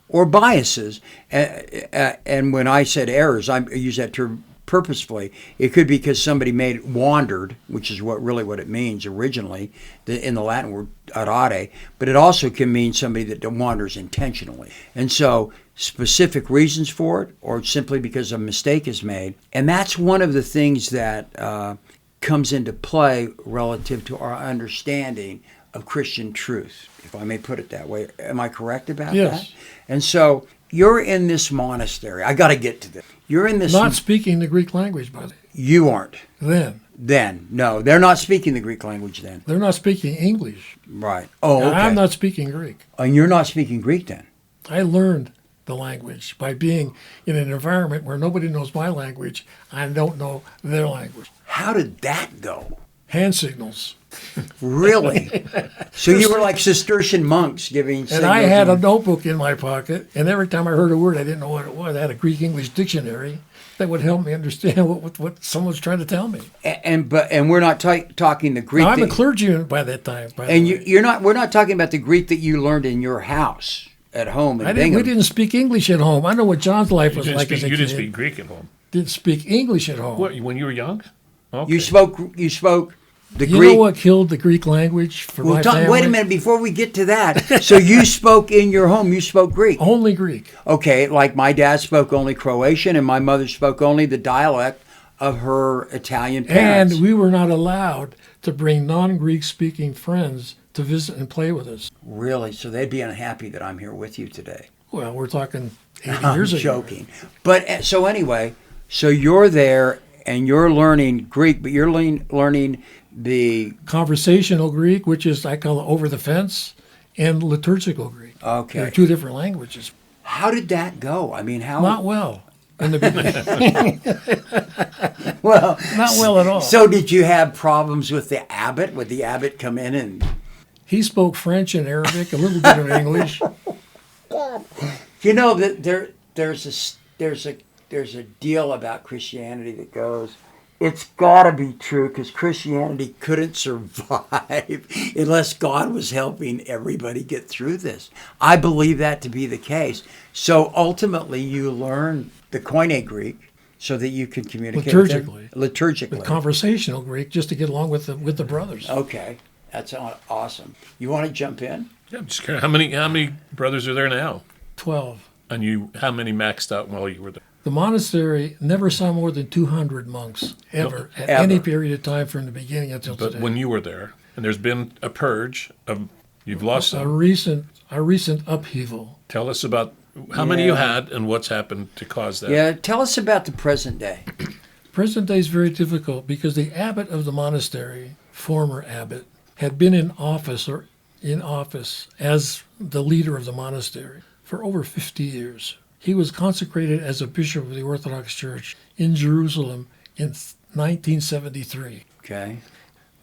Or biases. And when I said errors, I use that term purposefully. It could be because somebody wandered, which is what it means originally, in the Latin word errare, but it also can mean somebody that wanders intentionally. And so specific reasons for it, or simply because a mistake is made. And that's one of the things that comes into play relative to our understanding of Christian truth, if I may put it that way. Am I correct about that? And so you're in this monastery. I got to get to this. You're in this... Not speaking the Greek language, buddy. You aren't. Then. No, they're not speaking the Greek language then. They're not speaking English. Right. Oh, okay. I'm not speaking Greek. And you're not speaking Greek then? I learned the language by being in an environment where nobody knows my language. I don't know their language. How did that go? Hand signals. Really? So you were like Cistercian monks giving signals. And I had a notebook in my pocket, and every time I heard a word I didn't know what it was, I had a Greek-English dictionary that would help me understand what someone was trying to tell me. And we're not talking the Greek. Now, I'm a clergyman by that time. We're not talking about the Greek that you learned in your house at home in Bingham. We didn't speak English at home. I know what John's life was like as a kid. You didn't speak Greek at home. Didn't speak English at home. What, when you were young? Okay. You spoke the Greek. You know what killed the Greek language for my family? Wait a minute, before we get to that. So you spoke in your home, you spoke Greek? Only Greek. Okay, like my dad spoke only Croatian and my mother spoke only the dialect of her Italian parents. And we were not allowed to bring non-Greek speaking friends to visit and play with us. Really? So they'd be unhappy that I'm here with you today. Well, we're talking 80 I'm years ago. joking. But so anyway, so you're there and you're learning Greek, but you're learning the conversational Greek, which is I call it over the fence, and liturgical Greek. Okay. They're two different languages. How did that go? I mean, how? Not well in the beginning. Well, not well at all. So did you have problems with the abbot? Would the abbot come in and... He spoke French and Arabic, a little bit of English. You know that there's a deal about Christianity that goes, it's got to be true because Christianity couldn't survive unless God was helping everybody get through this. I believe that to be the case. So ultimately, you learn the Koine Greek so that you can communicate liturgically. The conversational Greek, just to get along with the brothers. Okay, that's awesome. You want to jump in? Yeah, I'm just curious. How many brothers are there now? 12. And how many maxed out while you were there? The monastery never saw more than 200 monks ever at any period of time from the beginning until today. But when you were there, and there's been a purge of, you've lost a recent upheaval. Tell us about How many you had, and what's happened to cause that? Yeah, tell us about the present day. Present day is very difficult because the abbot of the monastery, former abbot, had been in office as the leader of the monastery for over 50 years. He was consecrated as a bishop of the Orthodox Church in Jerusalem in 1973. Okay.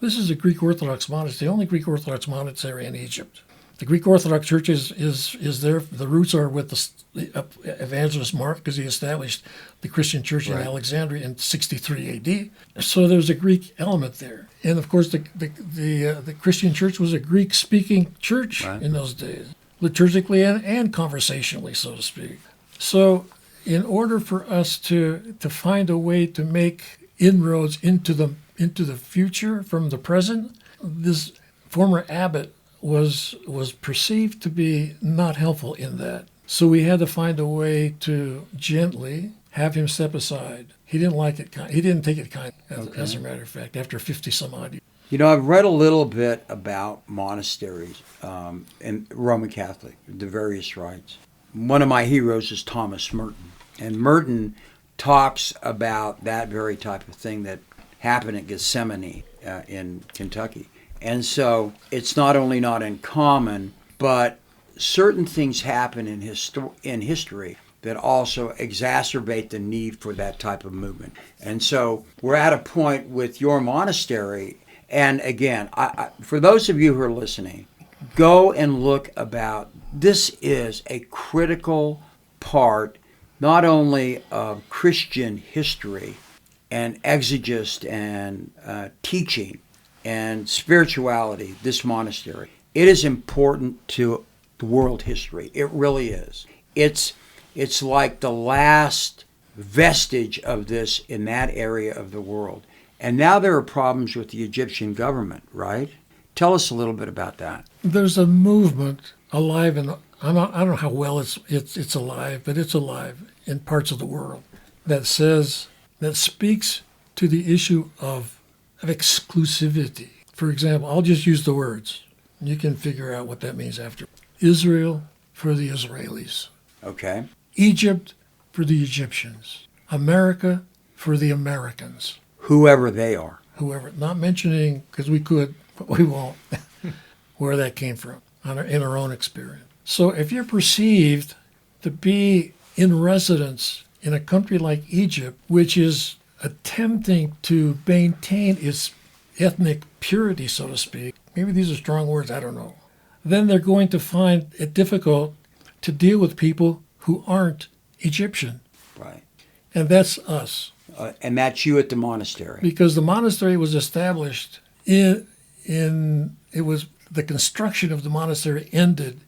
This is a Greek Orthodox monastery, the only Greek Orthodox monastery in Egypt. The Greek Orthodox Church is there. The roots are with the evangelist Mark, because he established the Christian church in Alexandria in 63 A.D. So there's a Greek element there. And of course, the Christian church was a Greek-speaking church in those days, liturgically and conversationally, so to speak. So in order for us to find a way to make inroads into the future from the present, this former abbot was perceived to be not helpful in that. So we had to find a way to gently have him step aside. He didn't like it. He didn't take it kind, as a matter of fact, after 50 some odd years. You know, I've read a little bit about monasteries and Roman Catholic, the various rites. One of my heroes is Thomas Merton. And Merton talks about that very type of thing that happened at Gethsemane in Kentucky. And so it's not only not uncommon, but certain things happen in history that also exacerbate the need for that type of movement. And so we're at a point with your monastery. And again, for those of you who are listening, go and look about, this is a critical part not only of Christian history and exegesis and teaching and spirituality, this monastery. It is important to world history. It really is. It's like the last vestige of this in that area of the world. And now there are problems with the Egyptian government, right? Tell us a little bit about that. There's a movement alive, and I don't know how well it's alive, but it's alive in parts of the world that speaks to the issue of exclusivity. For example, I'll just use the words. You can figure out what that means after. Israel for the Israelis. Okay. Egypt for the Egyptians. America for the Americans. Whoever they are. Whoever. Not mentioning, because we could, but we won't, where that came from in our own experience. So if you're perceived to be in residence in a country like Egypt, which is attempting to maintain its ethnic purity, so to speak, maybe these are strong words, I don't know, then they're going to find it difficult to deal with people who aren't Egyptian. Right. And that's us. And that's you at the monastery. Because the monastery was established the construction of the monastery ended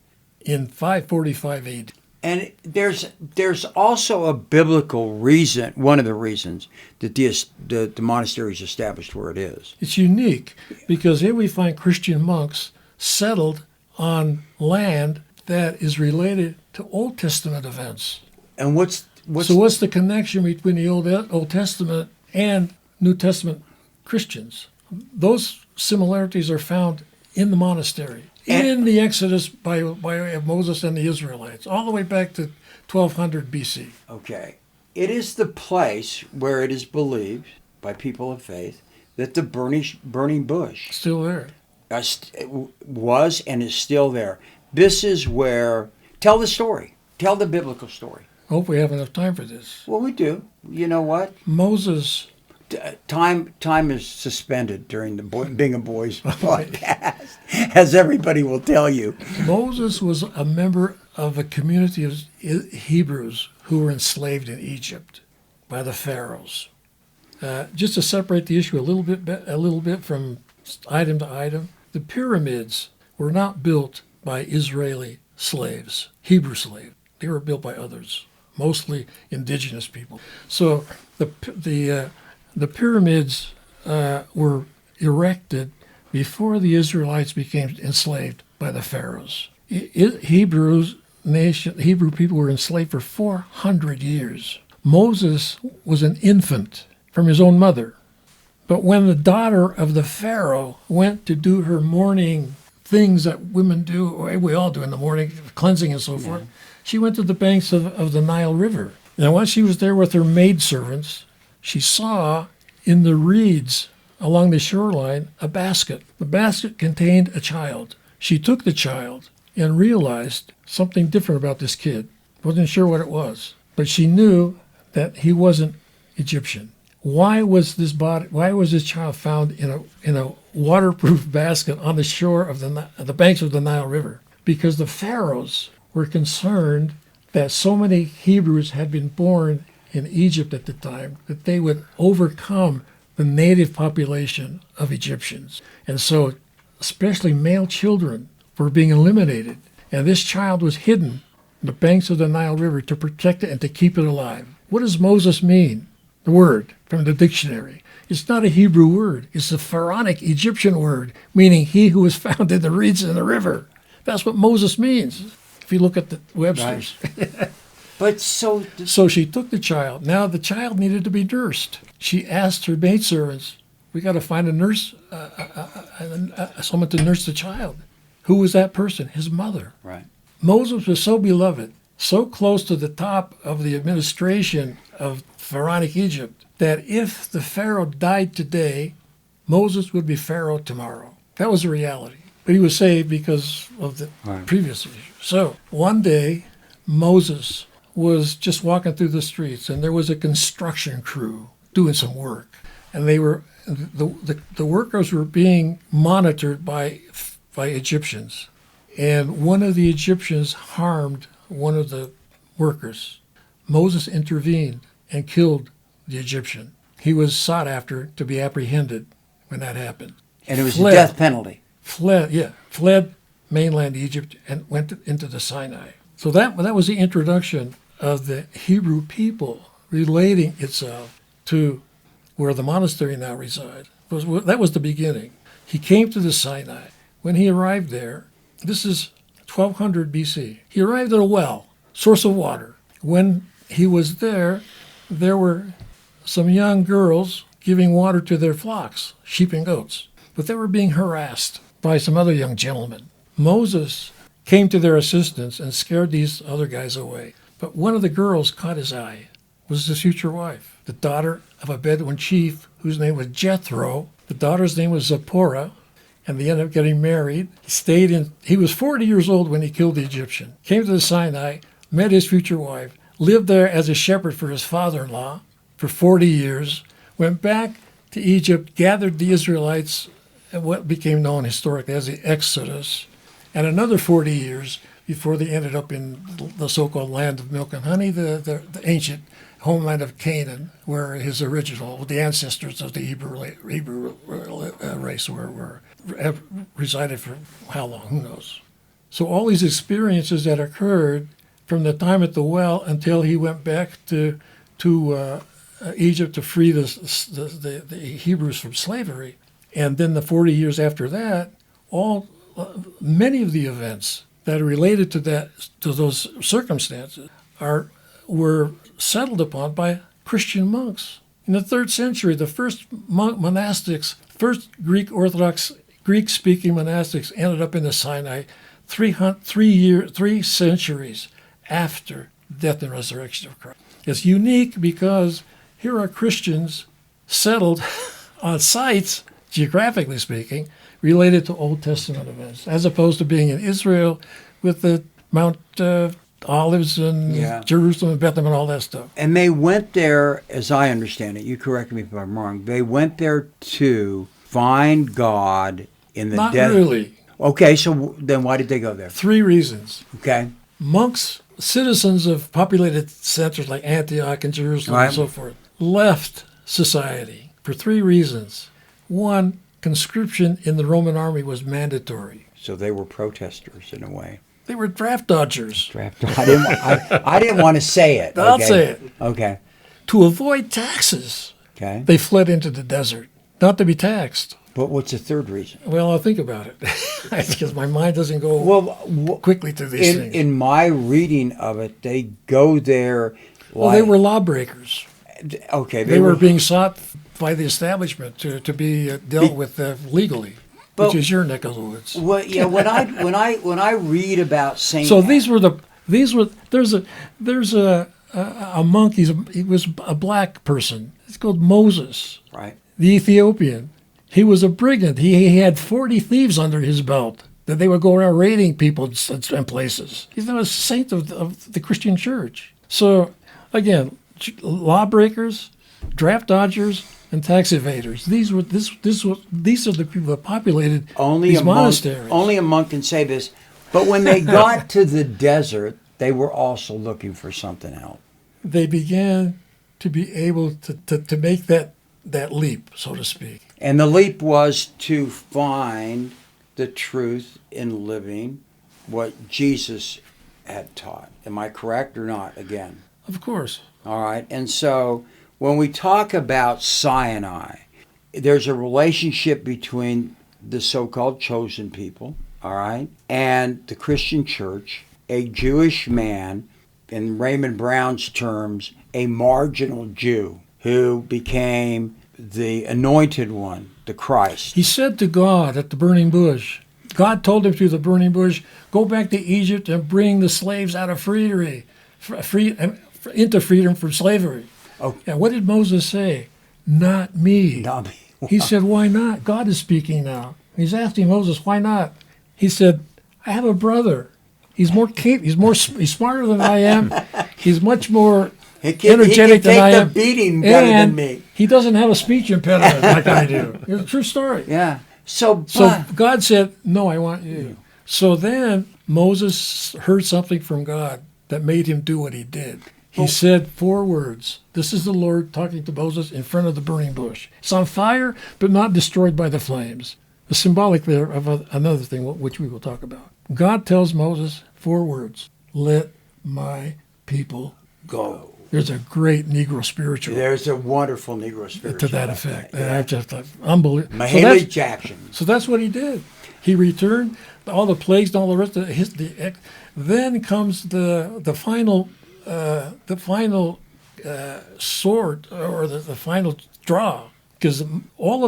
in 545 AD. And there's also a biblical reason, one of the reasons that the monastery is established where it is. It's unique because here we find Christian monks settled on land that is related to Old Testament events. And what's the connection between the Old Testament and New Testament Christians? Those similarities are found in the monastery. In the Exodus by way of Moses and the Israelites, all the way back to 1200 BC. Okay. It is the place where it is believed by people of faith that the burning bush Still there. Was and is still there. This is where, tell the story. Tell the biblical story. I hope we have enough time for this. Well, we do. You know what? Moses. Time is suspended during the Bingham Boys Podcast, as everybody will tell you. Moses was a member of a community of Hebrews who were enslaved in Egypt by the pharaohs. Just to separate the issue a little bit from item to item, the pyramids were not built by Israeli slaves, Hebrew slaves. They were built by others, mostly indigenous people. So the pyramids were erected before the Israelites became enslaved by the pharaohs. Hebrew people were enslaved for 400 years. Moses was an infant from his own mother. But when the daughter of the pharaoh went to do her morning things that women do, or we all do in the morning, cleansing and so forth, She went to the banks of the Nile River. Now, while she was there with her maidservants, she saw in the reeds along the shoreline a basket. The basket contained a child. She took the child and realized something different about this kid. Wasn't sure what it was, but she knew that he wasn't Egyptian. Why was this child found in a waterproof basket on the shore of the banks of the Nile River? Because the pharaohs were concerned that so many Hebrews had been born in Egypt at the time that they would overcome the native population of Egyptians. And so especially male children were being eliminated. And this child was hidden in the banks of the Nile River to protect it and to keep it alive. What does Moses mean? The word from the dictionary. It's not a Hebrew word. It's a Pharaonic Egyptian word, meaning he who was found in the reeds in the river. That's what Moses means, if you look at the Webster's. Right. But so she took the child. Now the child needed to be nursed. She asked her maidservants, we got to find a nurse, someone to nurse the child. Who was that person? His mother. Right. Moses was so beloved, so close to the top of the administration of Pharaonic Egypt, that if the Pharaoh died today, Moses would be Pharaoh tomorrow. That was the reality. But he was saved because of the previous issue. So one day, Moses was just walking through the streets, and there was a construction crew doing some work. And they were the workers were being monitored by Egyptians. And one of the Egyptians harmed one of the workers. Moses intervened and killed the Egyptian. He was sought after to be apprehended when that happened. And it was a death penalty. Fled mainland Egypt and went into the Sinai. So that was the introduction of the Hebrew people relating itself to where the monastery now resides. That was the beginning. He came to the Sinai. When he arrived there, this is 1200 BC, he arrived at a well, source of water. When he was there were some young girls giving water to their flocks, sheep and goats. But they were being harassed by some other young gentlemen. Moses came to their assistance and scared these other guys away. But one of the girls caught his eye. It was his future wife, the daughter of a Bedouin chief whose name was Jethro. The daughter's name was Zipporah, and they ended up getting married. He was 40 years old when he killed the Egyptian. Came to the Sinai, met his future wife, lived there as a shepherd for his father-in-law for 40 years, went back to Egypt, gathered the Israelites in what became known historically as the Exodus, and another 40 years before they ended up in the so-called land of milk and honey, the ancient homeland of Canaan, where the ancestors of the Hebrew race have resided for how long, who knows. So all these experiences that occurred from the time at the well until he went back to Egypt to free the Hebrews from slavery, and then the 40 years after that, many of the events that are related to those circumstances were settled upon by Christian monks. In the 3rd century, the first first Greek Orthodox, Greek-speaking monastics ended up in the Sinai 3 centuries after death and resurrection of Christ. It's unique because here are Christians settled on sites, geographically speaking, related to Old Testament events, as opposed to being in Israel with the Mount Olives and Jerusalem and Bethlehem and all that stuff. And they went there, as I understand it, you correct me if I'm wrong, they went there to find God in the desert. Not really. Okay, so then why did they go there? 3 reasons. Okay. Monks, citizens of populated centers like Antioch and Jerusalem and so forth, left society for 3 reasons. 1, conscription in the Roman army was mandatory. So they were protesters in a way. They were draft dodgers. I didn't want to say it. I'll say it. Okay. To avoid taxes, they fled into the desert, not to be taxed. But what's the 3rd reason? Well, I'll think about it, because my mind doesn't go quickly to these things. In my reading of it, they go there. They were lawbreakers. Okay. They were being sought by the establishment to be dealt with legally. Which is your neck of the woods. Well, yeah. When I read about Saint, so these were There's a monk. He was a black person. It's called Moses, Right. the Ethiopian. He was a brigand. He had 40 thieves under his belt that they would go around raiding people in places. He's a saint of the Christian church. So, again, lawbreakers, draft dodgers, and tax evaders. These are the people that populated these monasteries. Only a monk can say this. But when they got to the desert, they were also looking for something else. They began to be able to make that leap, so to speak. And the leap was to find the truth in living what Jesus had taught. Am I correct or not again? Of course. All right. And so when we talk about Sinai, there's a relationship between the so-called chosen people, all right, and the Christian church, a Jewish man, in Raymond Brown's terms, a marginal Jew who became the anointed one, the Christ. He said to God at the burning bush, God told him through the burning bush, go back to Egypt and bring the slaves out of into freedom from slavery. Oh. And what did Moses say? Not me. Not me. He said, why not? God is speaking now. He's asking Moses, why not? He said, I have a brother. He's smarter than I am. He's much more energetic than I am. He can take the beating better than me. He doesn't have a speech impediment like I do. It's a true story. Yeah. So God said, no, I want you. So then Moses heard something from God that made him do what he did. He said 4 words. This is the Lord talking to Moses in front of the burning bush. It's on fire, but not destroyed by the flames. The symbolic there of another thing, which we will talk about. God tells Moses 4 words. Let my people go. There's a great Negro spiritual. There's a wonderful Negro spiritual. To that effect. Yeah. I just thought, unbelievable. Mahalia Jackson. So that's what he did. He returned all the plagues and all the rest of it. Then comes the final sword, or the final straw, because all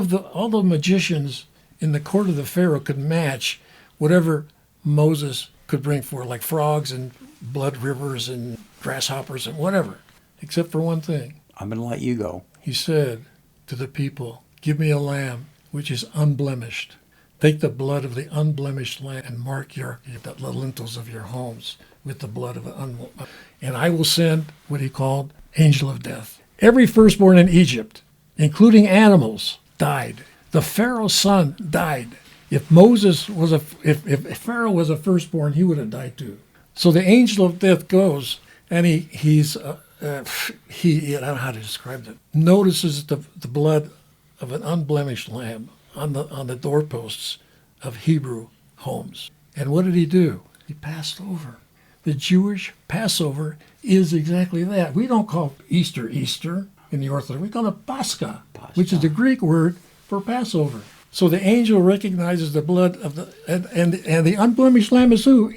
the magicians in the court of the Pharaoh could match whatever Moses could bring forth, like frogs and blood rivers and grasshoppers and whatever, except for one thing. I'm going to let you go. He said to the people, give me a lamb which is unblemished. Take the blood of the unblemished lamb and mark the lintels of your homes with the blood of and I will send what he called angel of death. Every firstborn in Egypt, including animals, died. The Pharaoh's son died. If Pharaoh was a firstborn, he would have died too. So the angel of death goes, and he I don't know how to describe it. Notices the blood of an unblemished lamb on the doorposts of Hebrew homes. And what did he do? He passed over. The Jewish Passover is exactly that. We don't call Easter in the Orthodox. We call it Pascha, which is the Greek word for Passover. So the angel recognizes the blood of and the unblemished lamb is who?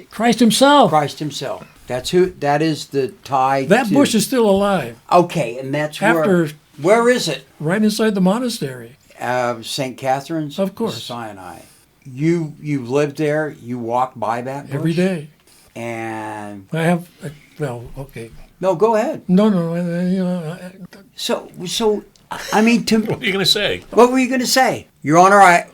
Christ himself. Christ himself. That's who. That is the tie. That bush is still alive. Okay, and that's where is it? Right inside the monastery. St. Catherine's. Of course. Sinai. You lived there. You walk by that bush? Every day. And I have. Well, okay. No, go ahead. No. So. I mean, what are you going to say? What were you going to say? Your Honor, I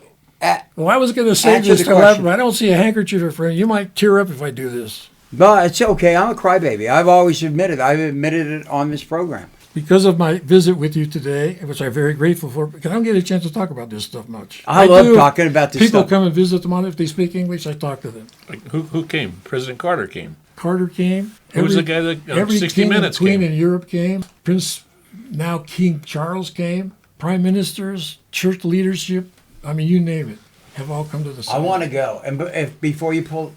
was going to say this, question. I don't see a handkerchief for you. Might tear up if I do this. No, it's okay. I'm a crybaby. I've always admitted. I've admitted it on this program. Because of my visit with you today, which I'm very grateful for, because I don't get a chance to talk about this stuff much. I love talking about this People stuff. come and visit them, if they speak English, I talk to them. Like, who came? President Carter came. Carter came. Who was the guy that every 60 king Minutes and queen came? in Europe came. Now King Charles came. Prime ministers, church leadership, I mean, you name it, have all come to the summit. I want to go. And before you do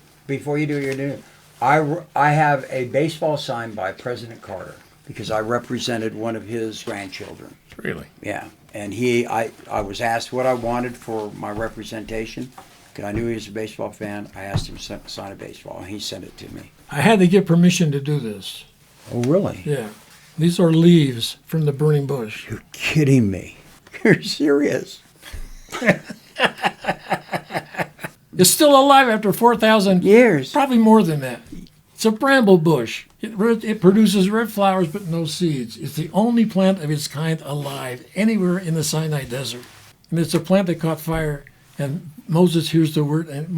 your news, I have a baseball signed by President Carter because I represented one of his grandchildren. Really? Yeah. And I was asked what I wanted for my representation because I knew he was a baseball fan. I asked him to sign a baseball, and he sent it to me. I had to get permission to do this. Oh, really? Yeah. These are leaves from the burning bush. You're kidding me. You're serious. It's still alive after 4,000 years. Probably more than that. It's a bramble bush. It produces red flowers but no seeds. It's the only plant of its kind alive anywhere in the Sinai Desert. And it's a plant that caught fire, and Moses hears the word, and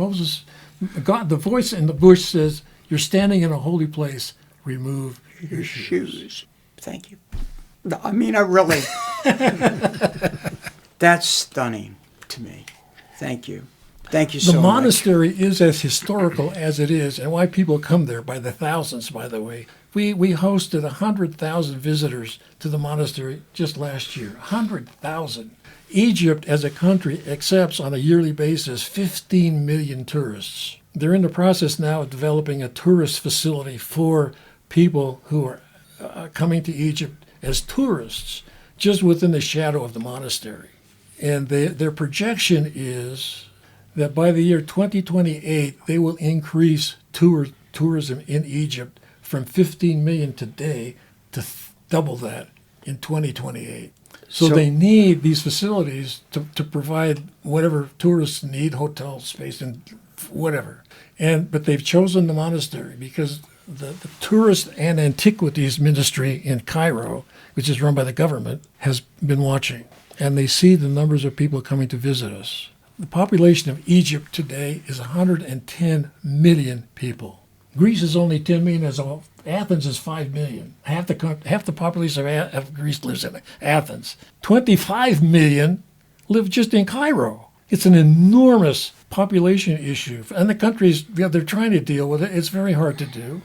God, the voice in the bush says, "You're standing in a holy place. Remove your shoes." Thank you. I mean, I really... That's stunning to me. Thank you. Thank you so much. The monastery is as historical as it is, and why people come there by the thousands, by the way. We hosted 100,000 visitors to the monastery just last year. 100,000. Egypt as a country accepts on a yearly basis 15 million tourists. They're in the process now of developing a tourist facility for people who are coming to Egypt as tourists, just within the shadow of the monastery. And their projection is that by the year 2028, they will increase tourism in Egypt from 15 million today to double that in 2028. So they need these facilities to provide whatever tourists need, hotel space and whatever. But they've chosen the monastery because the Tourist and Antiquities Ministry in Cairo, which is run by the government, has been watching. And they see the numbers of people coming to visit us. The population of Egypt today is 110 million people. Greece is only 10 million, as well. Athens is 5 million. Half the population of Greece lives in Athens. 25 million live just in Cairo. It's an enormous population issue. And the countries, they're trying to deal with it. It's very hard to do.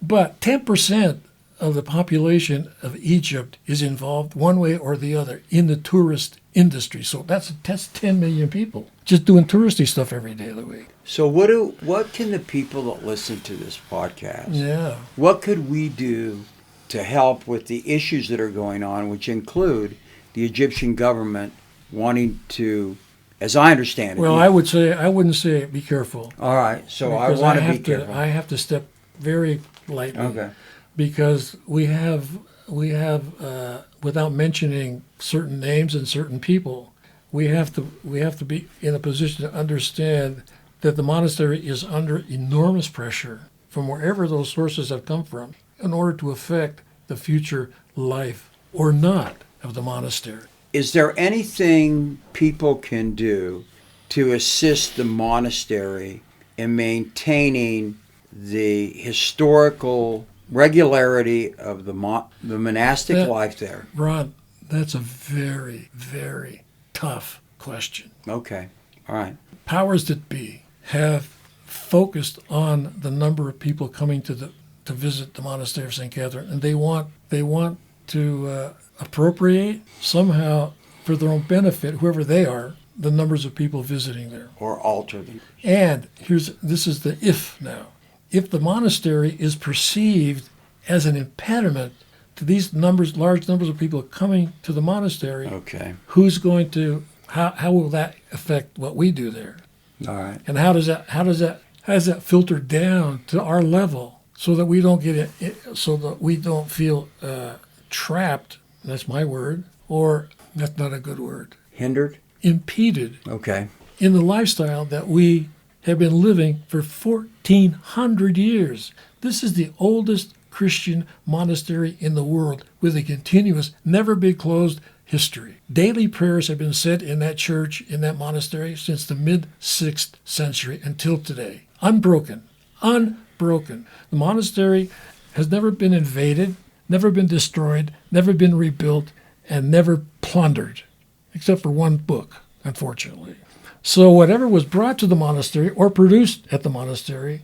But 10% of the population of Egypt is involved one way or the other in the tourist industry. So that's 10 million people just doing touristy stuff every day of the week. So what can the people that listen to this podcast, what could we do to help with the issues that are going on, which include the Egyptian government wanting to, as I understand it. Well, I wouldn't say be careful. All right. So I want to be careful. I have to step very lightly. Okay. Because we have without mentioning certain names and certain people, we have to be in a position to understand that the monastery is under enormous pressure from wherever those sources have come from in order to affect the future life or not of the monastery. Is there anything people can do to assist the monastery in maintaining the historical regularity of the monastic life there? Ron, that's a very, very tough question. Okay. All right. Powers that be have focused on the number of people coming to visit the monastery of St. Catherine, and they want to appropriate somehow for their own benefit, whoever they are, the numbers of people visiting there. Or alter them. And this is the if now. If the monastery is perceived as an impediment to these large numbers of people coming to the monastery, okay, how will that affect what we do there? All right. And how does that filter down to our level so that we don't feel trapped? That's my word, or that's not a good word. Hindered? Impeded. Okay. In the lifestyle that we have been living for 1,400 years. This is the oldest Christian monastery in the world with a continuous, never been closed history. Daily prayers have been said in that church, in that monastery, since the mid-6th century until today. Unbroken. The monastery has never been invaded, never been destroyed, never been rebuilt, and never plundered, except for one book, unfortunately. So whatever was brought to the monastery or produced at the monastery,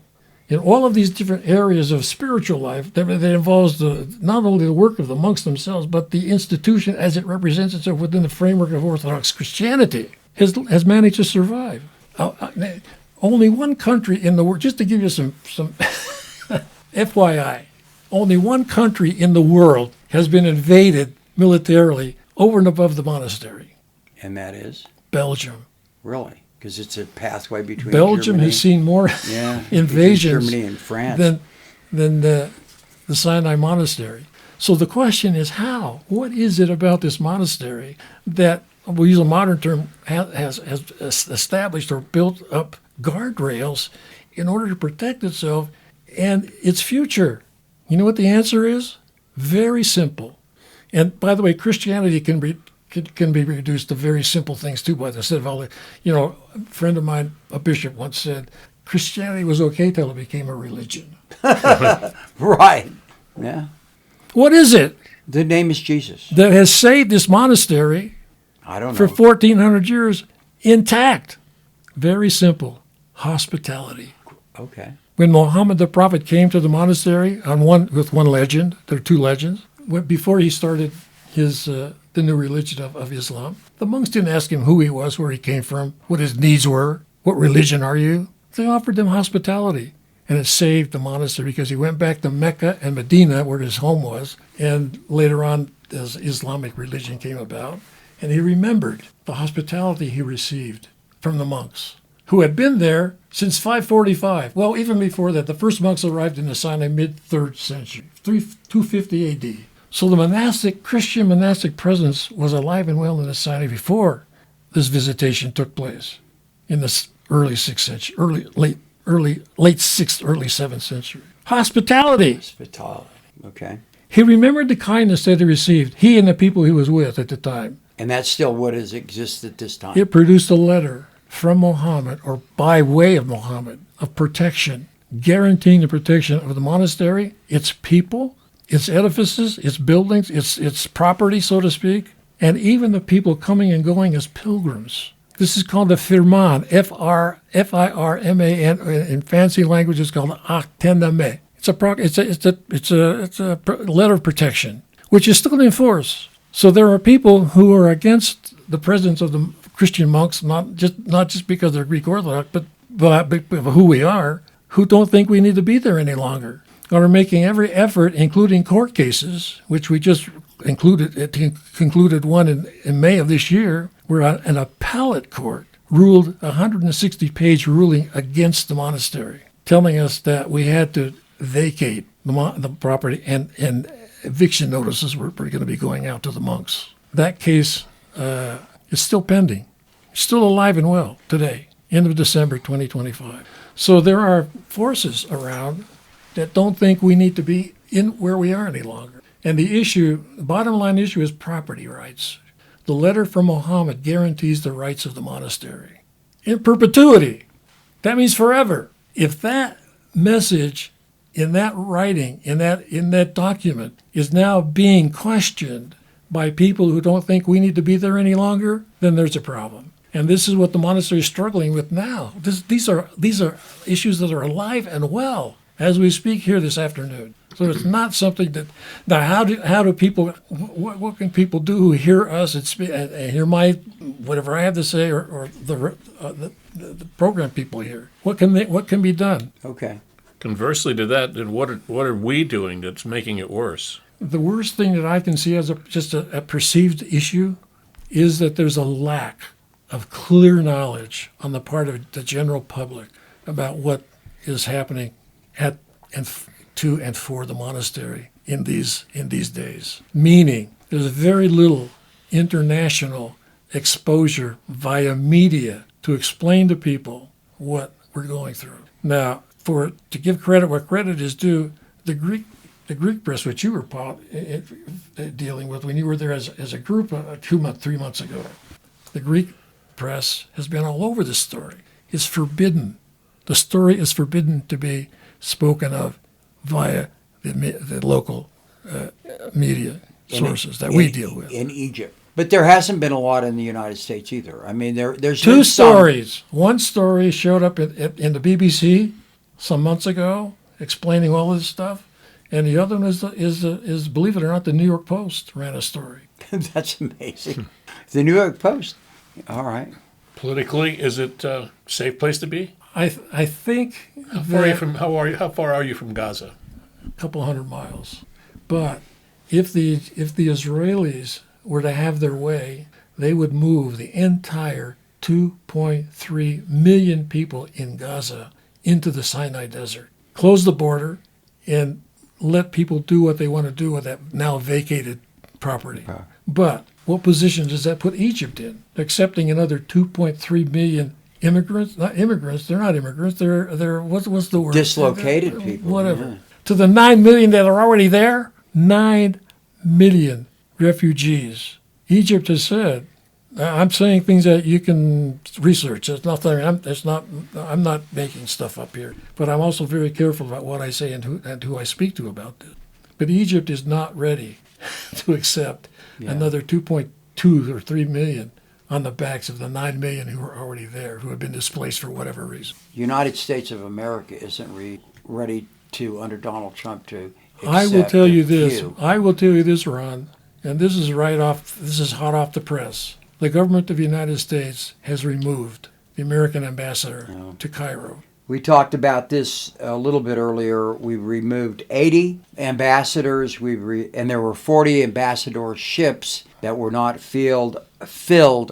in all of these different areas of spiritual life that involves not only the work of the monks themselves, but the institution as it represents itself within the framework of Orthodox Christianity, has managed to survive. Only one country in the world, just to give you some FYI, only one country in the world has been invaded militarily over and above the monastery. And that is? Belgium. Really? Because it's a pathway between Belgium Germany, has seen more invasions Germany and France than the Sinai monastery. So the question is how? What is it about this monastery that, we'll use a modern term, has established or built up guardrails in order to protect itself and its future. You know what the answer is? Very simple. And by the way, Christianity can be reduced to very simple things too. By the set of all the, a friend of mine, a bishop, once said, Christianity was okay till it became a religion. Right. Yeah. What is it? The name is Jesus. That has saved this monastery I don't know. for 1,400 years intact? Very simple. Hospitality. Okay. When Muhammad the Prophet came to the monastery with one legend, there are two legends, before he started the new religion of Islam, the monks didn't ask him who he was, where he came from, what his needs were, what religion are you? They offered him hospitality. And it saved the monastery because he went back to Mecca and Medina, where his home was, and later on, as Islamic religion came about, and he remembered the hospitality he received from the monks, who had been there since 545. Well, even before that, the first monks arrived in the Sinai mid-3rd century, 250 A.D. So the Christian monastic presence was alive and well in the Sinai before this visitation took place in the early 6th century, late 6th, early 7th century. Hospitality. Okay. He remembered the kindness that he received, he and the people he was with at the time. And that's still what has existed at this time. It produced a letter from Muhammad, or by way of Muhammad, of protection, guaranteeing the protection of the monastery, its people, its edifices, its buildings, its property, so to speak, and even the people coming and going as pilgrims. This is called the Firman, F-I-R-M-A-N. In fancy language, it's called Ahtendame. It's a letter of protection, which is still in force. So there are people who are against the presence of the Christian monks, not just because they're Greek Orthodox, but who we are, who don't think we need to be there any longer, or are making every effort, including court cases, which we just concluded one in May of this year, where an appellate court ruled a 160-page ruling against the monastery, telling us that we had to vacate the property, and eviction notices were going to be going out to the monks. That case is still pending, still alive and well today, end of December 2025. So there are forces around that don't think we need to be in where we are any longer. And the bottom line issue is property rights. The letter from Muhammad guarantees the rights of the monastery in perpetuity. That means forever. If that message in that writing, in that document, is now being questioned by people who don't think we need to be there any longer, then there's a problem. And this is what the monastery is struggling with now. These are issues that are alive and well as we speak here this afternoon. So it's not something that, now how do people, what can people do who hear us and hear whatever I have to say, or the program people hear? What can be done? Okay. Conversely to that, then what are we doing that's making it worse? The worst thing that I can see as just a perceived issue is that there's a lack of clear knowledge on the part of the general public about what is happening to and for the monastery in these days. Meaning, there's very little international exposure via media to explain to people what we're going through. Now, to give credit where credit is due, the Greek press, which you were dealing with when you were there as a group 3 months ago, the Greek press has been all over this story. It's forbidden. The story is forbidden to be spoken of via the local media sources that we deal with. In Egypt. But there hasn't been a lot in the United States either. I mean, there's two stories. One story showed up in the BBC some months ago explaining all this stuff, and the other one is believe it or not, the New York Post ran a story. That's amazing. The New York Post. All right. Politically, is it a safe place to be? I think How far are you from Gaza? A couple hundred miles. But if the Israelis were to have their way, they would move the entire 2.3 million people in Gaza into the Sinai Desert, close the border, and let people do what they want to do with that now vacated property. But what position does that put Egypt in, accepting another 2.3 million immigrants, not immigrants, they're not immigrants, they're what's the word? Dislocated people. Whatever. Yeah. To the 9 million that are already there, 9 million refugees. Egypt has said, I'm saying things that you can research. I'm not making stuff up here, but I'm also very careful about what I say and who I speak to about this. But Egypt is not ready to accept another 2.2 or 3 million on the backs of the 9 million who are already there, who have been displaced for whatever reason. United States of America isn't ready to, under Donald Trump, to accept I will tell you this. few. I will tell you this, Ron, and this is hot off the press. The government of the United States has removed the American ambassador to Cairo. We talked about this a little bit earlier. We removed 80 ambassadors, and there were 40 ambassadorships that were not filled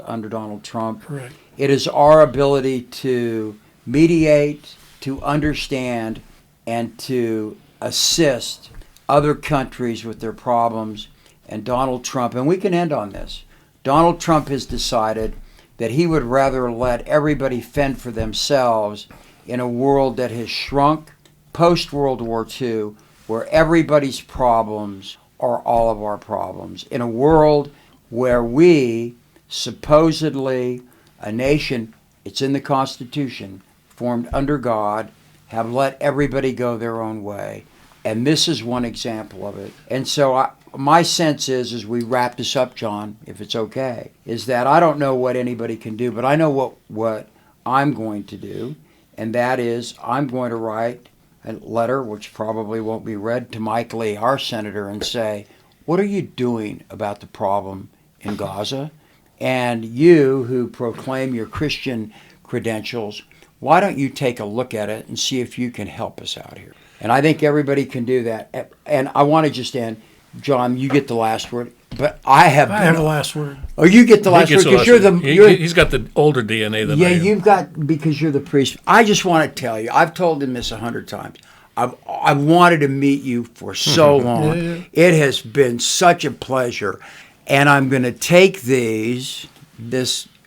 under Donald Trump. Correct. It is our ability to mediate, to understand, and to assist other countries with their problems. And Donald Trump, and we can end on this, Donald Trump has decided that he would rather let everybody fend for themselves in a world that has shrunk post-World War II, where everybody's problems are all of our problems. In a world where we, supposedly a nation, it's in the Constitution, formed under God, have let everybody go their own way. And this is one example of it. And so my sense is, as we wrap this up, John, if it's okay, is that I don't know what anybody can do, but I know what I'm going to do. And that is, I'm going to write a letter, which probably won't be read, to Mike Lee, our senator, and say, what are you doing about the problem in Gaza? And you, who proclaim your Christian credentials, why don't you take a look at it and see if you can help us out here? And I think everybody can do that. And I want to just end. John, you get the last word. But I have the last word. Oh, you get the last word because he's got the older DNA than I am. Yeah, you've got, because you're the priest. I just want to tell you, I've told him this 100 times. I've wanted to meet you for so long. Yeah. It has been such a pleasure. And I'm going to take this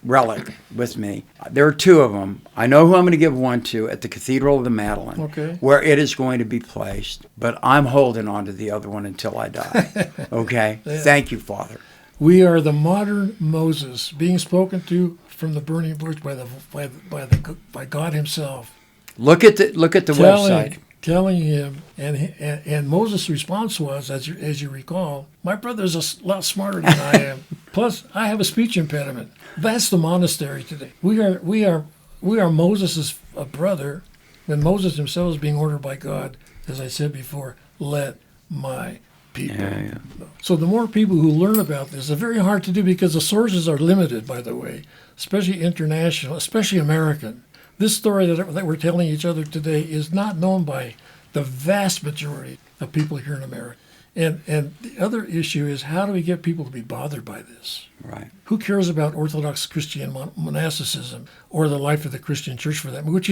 relic with me. There are 2 of them. I know who I'm going to give one to at the Cathedral of the Madeleine, where it is going to be placed. But I'm holding on to the other one until I die. Okay? Yeah. Thank you, Father. We are the modern Moses, being spoken to from the burning bush by God Himself. Look at the website. Telling him, and Moses' response was, as you recall, my brother's a lot smarter than I am. Plus, I have a speech impediment. That's the monastery today. We are Moses' brother, when Moses himself is being ordered by God, as I said before, let my people. Yeah. So the more people who learn about this, it's very hard to do because the sources are limited, by the way, especially international, especially American. This story that we're telling each other today is not known by the vast majority of people here in America. And the other issue is, how do we get people to be bothered by this? Right. Who cares about Orthodox Christian monasticism or the life of the Christian church for that? Which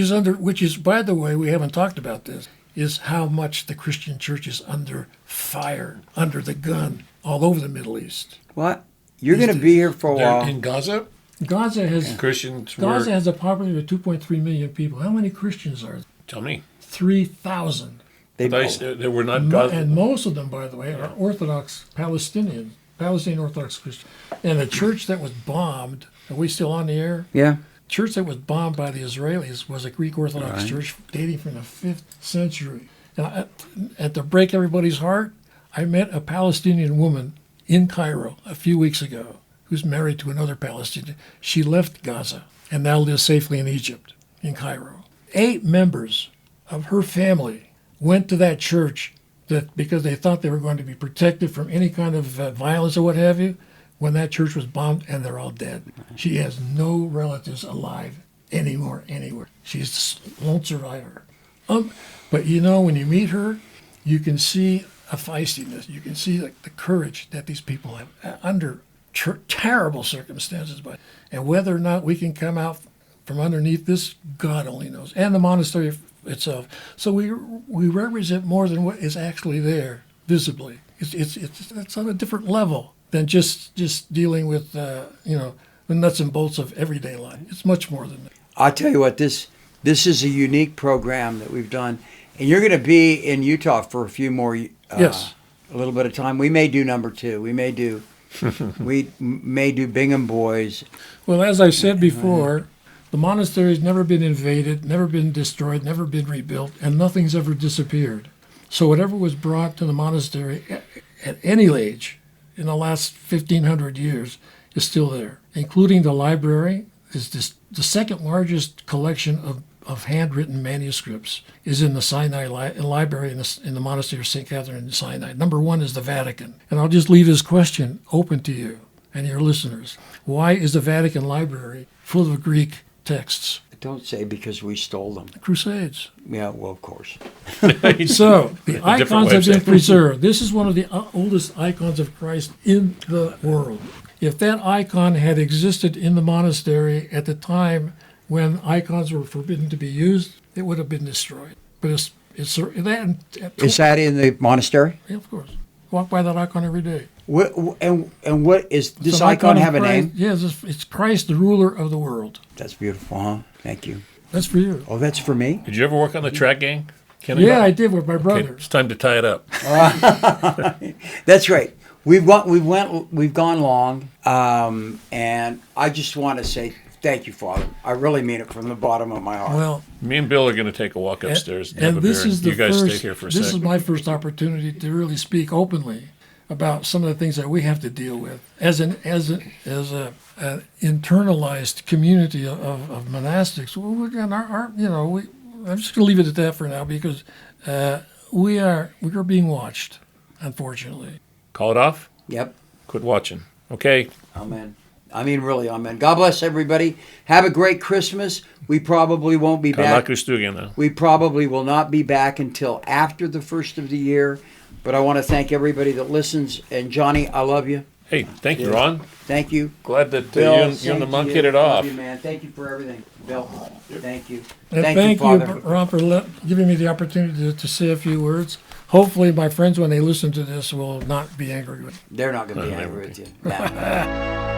is, by the way, we haven't talked about this, is how much the Christian church is under fire, under the gun, all over the Middle East. What? You're going to be here for a while. In Gaza? Gaza has Gaza has a population of 2.3 million people. How many Christians are there? Tell me. 3,000. They were not Gaza. And most of them, by the way, are Orthodox Palestinian Orthodox Christians. And the church that was bombed, are we still on the air? Yeah. Church that was bombed by the Israelis was a Greek Orthodox church dating from the 5th century. Now, and to break everybody's heart, I met a Palestinian woman in Cairo a few weeks ago who's married to another Palestinian. She left Gaza and now lives safely in Egypt, in Cairo. 8 members of her family went to that church because they thought they were going to be protected from any kind of violence or what have you, when that church was bombed, and they're all dead. She has no relatives alive anymore, anywhere. She's a lone survivor. But when you meet her, you can see a feistiness. You can see the courage that these people have under terrible circumstances. And whether or not we can come out from underneath this, God only knows. And the monastery itself. So we represent more than what is actually there visibly. It's on a different level than just dealing with the nuts and bolts of everyday life. It's much more than that. I'll tell you what, this is a unique program that we've done, and you're going to be in Utah for a few more Yes. a little bit of time. We may do number 2. We may do Bingham Boys. Well, as I said before, the monastery's never been invaded, never been destroyed, never been rebuilt, and nothing's ever disappeared. So whatever was brought to the monastery at any age in the last 1,500 years is still there, including the library. Is the second largest collection of handwritten manuscripts is in the Sinai Library in the Monastery of St. Catherine in Sinai. Number 1 is the Vatican. And I'll just leave this question open to you and your listeners. Why is the Vatican Library full of Greek texts? Don't say because we stole them. The Crusades. Yeah, well, of course. So the icons have been website. preserved. This is one of the oldest icons of Christ in the world. If that icon had existed in the monastery at the time when icons were forbidden to be used, it would have been destroyed. But it's that. Is that in the monastery? Yeah, of course. Walk by that icon every day. And what is It's this an icon of have a Christ. name? Yes, it's Christ, the ruler of the world. That's beautiful, huh? Thank you. That's for you. Oh, that's for me? Did you ever work on the track gang? Kenny? Yeah, I did with my Okay, brother. it's time to tie it up. That's right. We've gone long, and I just want to say thank you, Father. I really mean it from the bottom of my heart. Well, Me and Bill are going to take a walk upstairs and have and a this beer. is the You guys first. stay here for a This second. is my first opportunity to really speak openly about some of the things that we have to deal with as an internalized community of monastics. And I'm just going to leave it at that for now because we are being watched, unfortunately. Call it off? Yep. Quit watching. Okay. Amen. I mean, really, amen. God bless everybody. Have a great Christmas. We probably won't be back. Kalakustugan now. We probably will not be back until after the first of the year. But I want to thank everybody that listens. And Johnny, I love you. Hey, thank you, Yeah. Ron. Thank you. Glad that Bill, you and same the to monk you. hit it Love off. you, man. Thank you for everything. Bill, thank you. And Thank thank you, you, Father. Ron, for giving me the opportunity to say a few words. Hopefully, my friends, when they listen to this, will not be angry with me. They're not going to be No, they angry won't with you. No.